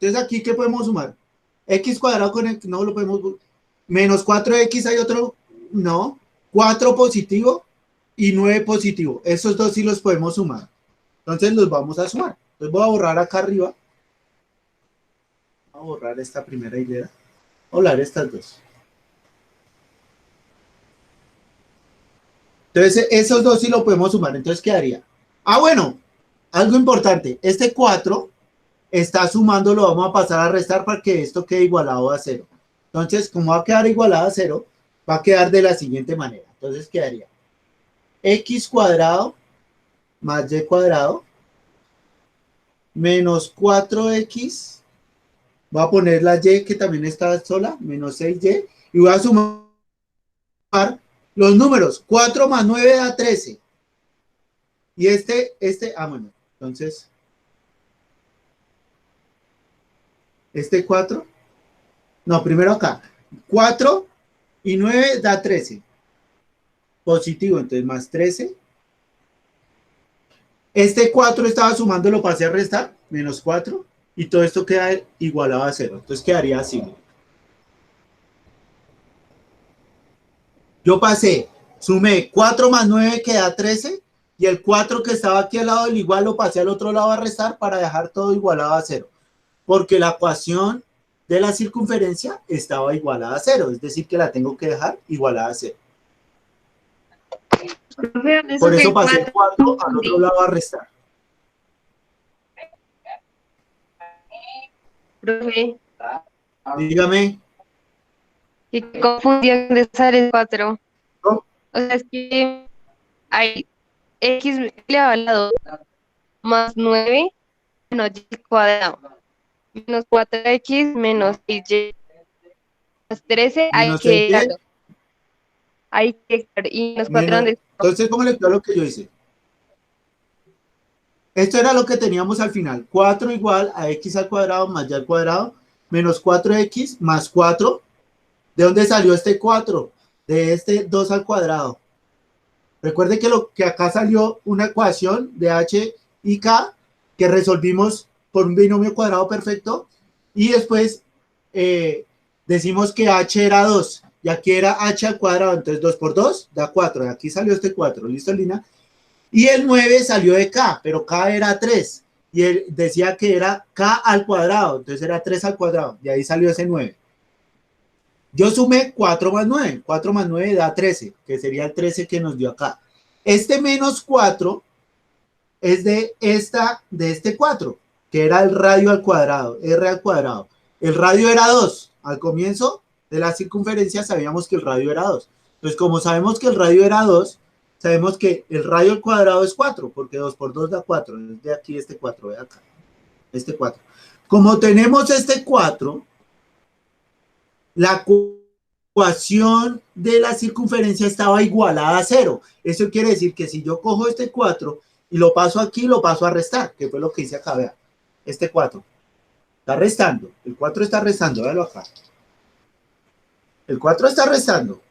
Entonces aquí, ¿qué podemos sumar? X cuadrado con X, no lo podemos. Menos 4X hay otro, no. 4 positivo y 9 positivo. Esos dos sí los podemos sumar. Entonces los vamos a sumar. Entonces voy a borrar acá arriba. Voy a borrar esta primera hilera. Voy a borrar estas dos. Entonces esos dos sí lo podemos sumar. Entonces quedaría. Ah, bueno, algo importante. Este 4 está sumando, lo vamos a pasar a restar para que esto quede igualado a 0. Entonces, como va a quedar igualado a 0, va a quedar de la siguiente manera. Entonces quedaría X cuadrado más Y cuadrado menos 4X. Voy a poner la Y que también está sola, menos 6Y. Y voy a sumar los números. 4 más 9 da 13. Y bueno, entonces, este 4 No, primero acá. 4 y 9 da 13. Positivo, entonces más 13. Este 4 estaba sumando, lo pasé a restar, menos 4. Y todo esto queda igualado a 0. Entonces quedaría así. Yo pasé, sumé 4 más 9 que da 13. Y el 4 que estaba aquí al lado del igual lo pasé al otro lado a restar para dejar todo igualado a 0. Porque la ecuación de la circunferencia estaba igualada a 0. Es decir, que la tengo que dejar igualada a 0. Por eso pasé 4 al otro lado a restar. Profe, Dígame. ¿y qué confundió de sale 4? ¿No? O sea, es que hay x elevado a la 2 más 9 menos y al cuadrado menos 4x menos y más 13 Menos 6 hay que y menos 4 menos. donde Entonces, ¿cómo le quedó lo que yo hice? Esto era lo que teníamos al final. 4 igual a x al cuadrado más y al cuadrado menos 4x más 4. ¿De dónde salió este 4? De este 2 al cuadrado. Recuerde que lo que acá salió una ecuación de h y k que resolvimos por un binomio cuadrado perfecto y después decimos que h era 2 y aquí era h al cuadrado, entonces 2 por 2 da 4, y aquí salió este 4, ¿listo, Lina? Y el 9 salió de k, pero k era 3 y él decía que era k al cuadrado, entonces era 3 al cuadrado y ahí salió ese 9. Yo sumé 4 más 9. 4 más 9 da 13, que sería el 13 que nos dio acá. Este menos 4 es de este 4, que era el radio al cuadrado, r al cuadrado. El radio era 2. Al comienzo de la circunferencia sabíamos que el radio era 2. Entonces, como sabemos que el radio era 2, sabemos que el radio al cuadrado es 4, porque 2 por 2 da 4. Es de aquí este 4, de acá. Este 4. Como tenemos este 4, la ecuación de la circunferencia estaba igualada a 0. Eso quiere decir que si yo cojo este 4 y lo paso aquí, lo paso a restar, que fue lo que hice acá, vean. Este 4 está restando. El 4 está restando, véanlo acá. El 4 está restando.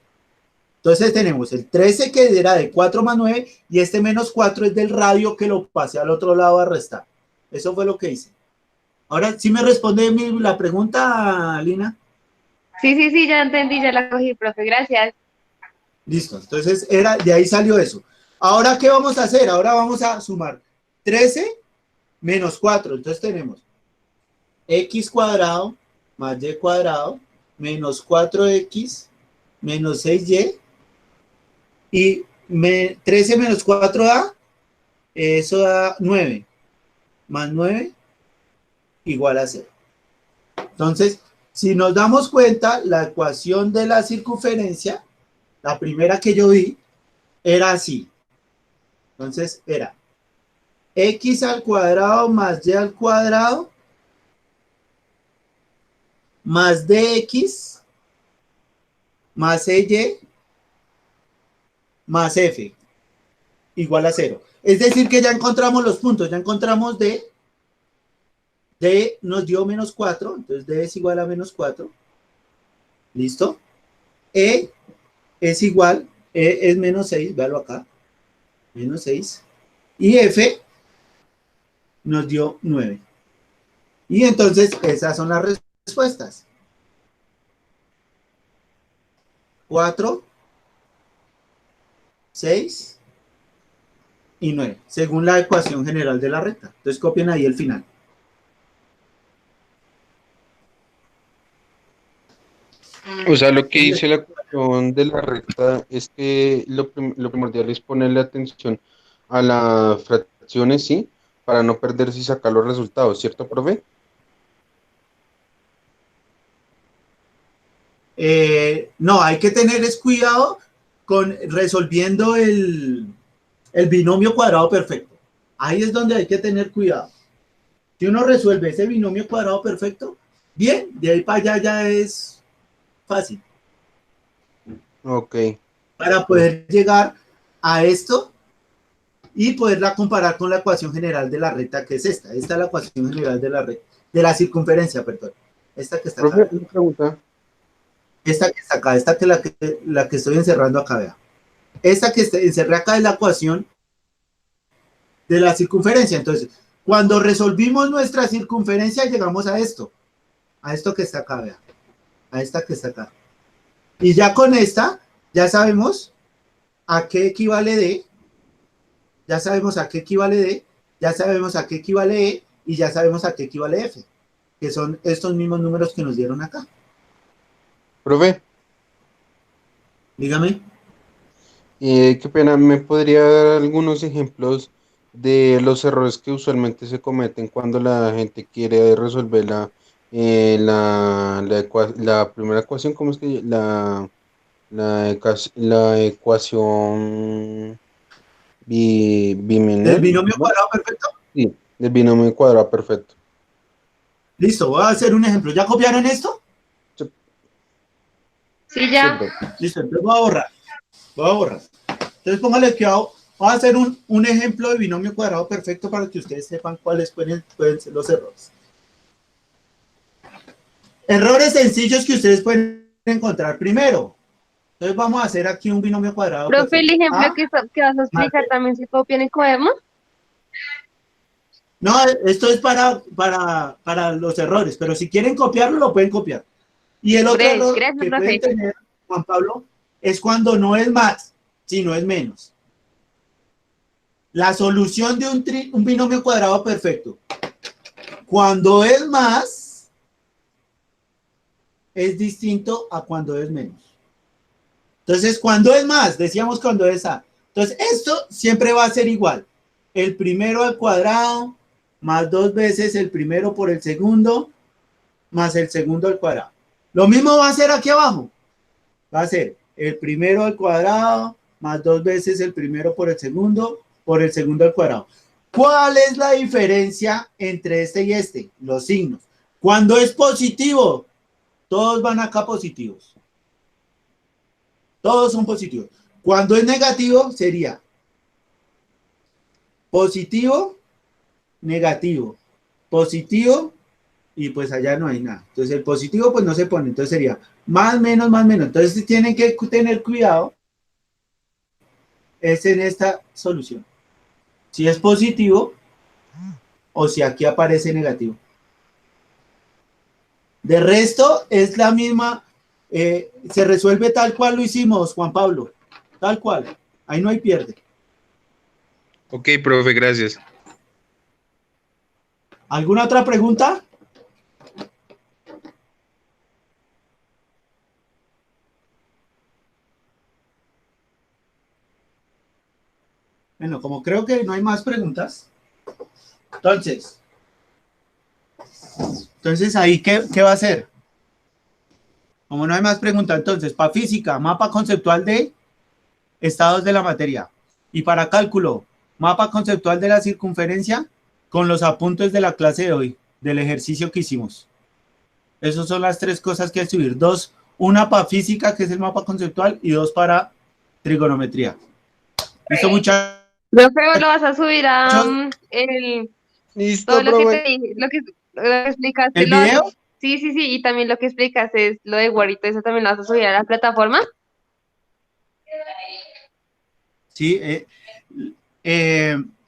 Entonces tenemos el 13 que era de 4 más 9 y este menos 4 es del radio que lo pasé al otro lado a restar. Eso fue lo que hice. Ahora, ¿sí me responde la pregunta, Lina? Sí, ya entendí, ya la cogí, profe, gracias. Listo, entonces de ahí salió eso. Ahora, ¿qué vamos a hacer? Ahora vamos a sumar 13 menos 4. Entonces tenemos x cuadrado más y cuadrado menos 4x menos 6y y 13 menos 4 da, eso da 9, más 9 igual a 0. Entonces, si nos damos cuenta, la ecuación de la circunferencia, la primera que yo vi, era así. Entonces, era x al cuadrado más y al cuadrado más dx más y más f igual a 0. Es decir, que ya encontramos los puntos, ya encontramos d nos dio menos 4, entonces d es igual a menos 4. ¿Listo? E es igual, E es menos 6, véalo acá, menos 6. Y F nos dio 9. Y entonces esas son las respuestas. 4, 6 y 9, según la ecuación general de la recta. Entonces copien ahí el final. O sea, lo que dice la ecuación de la recta es que lo primordial es ponerle atención a las fracciones, ¿sí? Para no perderse y sacar los resultados, ¿cierto, profe? No, hay que tener cuidado con resolviendo el binomio cuadrado perfecto. Ahí es donde hay que tener cuidado. Si uno resuelve ese binomio cuadrado perfecto, bien, de ahí para allá ya es fácil. Ok. Para poder llegar a esto y poderla comparar con la ecuación general de la recta, que es esta. Esta es la ecuación general de la recta, de la circunferencia, perdón. Esta que está acá. Profe, una pregunta. Esta que está acá, esta que la que estoy encerrando acá, vea. Esta que encerré acá es la ecuación de la circunferencia. Entonces, cuando resolvimos nuestra circunferencia, llegamos a esto que está acá, vea. A esta que está acá. Y ya con esta, ya sabemos a qué equivale D, ya sabemos a qué equivale D, ya sabemos a qué equivale E, y ya sabemos a qué equivale F, que son estos mismos números que nos dieron acá. Profe, Dígame. qué pena, ¿me podría dar algunos ejemplos de los errores que usualmente se cometen cuando la gente quiere resolver la primera ecuación? ¿Cómo es que la ecuación ¿Del binomial? binomio ¿No? cuadrado perfecto? Sí, del binomio cuadrado perfecto. Listo, voy a hacer un ejemplo. ¿Ya copiaron esto? Sí, Sí, sí, ya. profe. Listo, entonces voy a borrar. Voy a borrar. Entonces póngale cuidado. Voy a hacer un ejemplo de binomio cuadrado perfecto para que ustedes sepan cuáles pueden ser los errores. Errores sencillos que ustedes pueden encontrar primero. Entonces vamos a hacer aquí un binomio cuadrado Profe, el perfecto. ejemplo A que vas a más explicar B. también se copia en el cuaderno. No, esto es para los errores, pero si quieren copiarlo, lo pueden copiar. Y el otro Breve, error gracias, que pueden profe. tener, Juan Pablo, es cuando no es más, sino es menos. La solución de un binomio cuadrado perfecto, cuando es más, es distinto a cuando es menos. Entonces, cuando es más, decíamos cuando es a. Entonces, esto siempre va a ser igual. El primero al cuadrado más 2 veces el primero por el segundo más el segundo al cuadrado. Lo mismo va a ser aquí abajo. Va a ser el primero al cuadrado más 2 veces el primero por el segundo al cuadrado. ¿Cuál es la diferencia entre este y este? Los signos. Cuando es positivo, todos van acá positivos. Todos son positivos. Cuando es negativo, sería positivo, negativo, positivo, y pues allá no hay nada. Entonces el positivo pues no se pone, entonces sería más, menos, más, menos. Entonces tienen que tener cuidado, es en esta solución. Si es positivo o si aquí aparece negativo. De resto es la misma, se resuelve tal cual lo hicimos, Juan Pablo, tal cual. Ahí no hay pierde. Ok, profe, gracias. ¿Alguna otra pregunta? Bueno, como creo que no hay más preguntas, entonces ahí, ¿qué va a hacer? Como no hay más preguntas, entonces, para física, mapa conceptual de estados de la materia. Y para cálculo, mapa conceptual de la circunferencia con los apuntes de la clase de hoy, del ejercicio que hicimos. Esas son las tres cosas que hay que subir. Dos, una para física, que es el mapa conceptual, y dos para trigonometría. ¿Listo, muchachos? Profe, lo vas a subir a todo Listo, lo que te profe. dije, lo que explicaste, ¿El video? sí, sí, sí, y también lo que explicas es lo de Word y todo eso también lo vas a subir a la plataforma. Sí.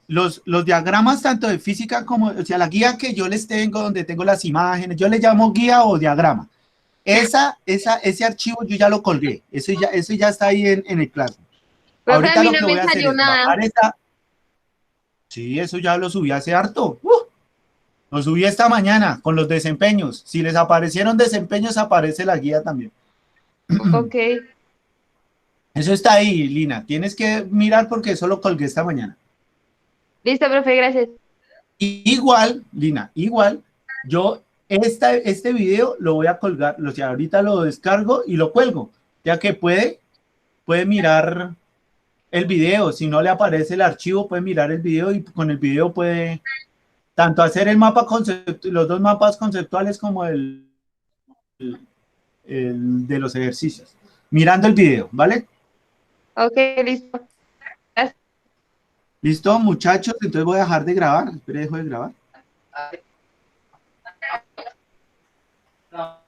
Los diagramas tanto de física como, o sea, la guía que yo les tengo, donde tengo las imágenes, yo le llamo guía o diagrama. Ese archivo yo ya lo colgué, eso ya está ahí en el Classroom. Profe, a Ahorita mí lo no que me voy a hacer salió es nada. bajar esta. Sí, eso ya lo subí hace harto. Lo subí esta mañana con los desempeños. Si les aparecieron desempeños, aparece la guía también. Ok, Eso está ahí, Lina. Tienes que mirar porque eso lo colgué esta mañana. listo, profe, gracias. Igual, Lina, igual, yo este video lo voy a colgar, o sea, ahorita lo descargo y lo cuelgo, ya que puede mirar el video, si no le aparece el archivo, puede mirar el video y con el video puede tanto hacer el mapa los dos mapas conceptuales como el de los ejercicios, mirando el video, ¿vale? Ok, listo. Gracias. ¿Listo, muchachos? Entonces voy a dejar de grabar, espera, dejo de grabar. No.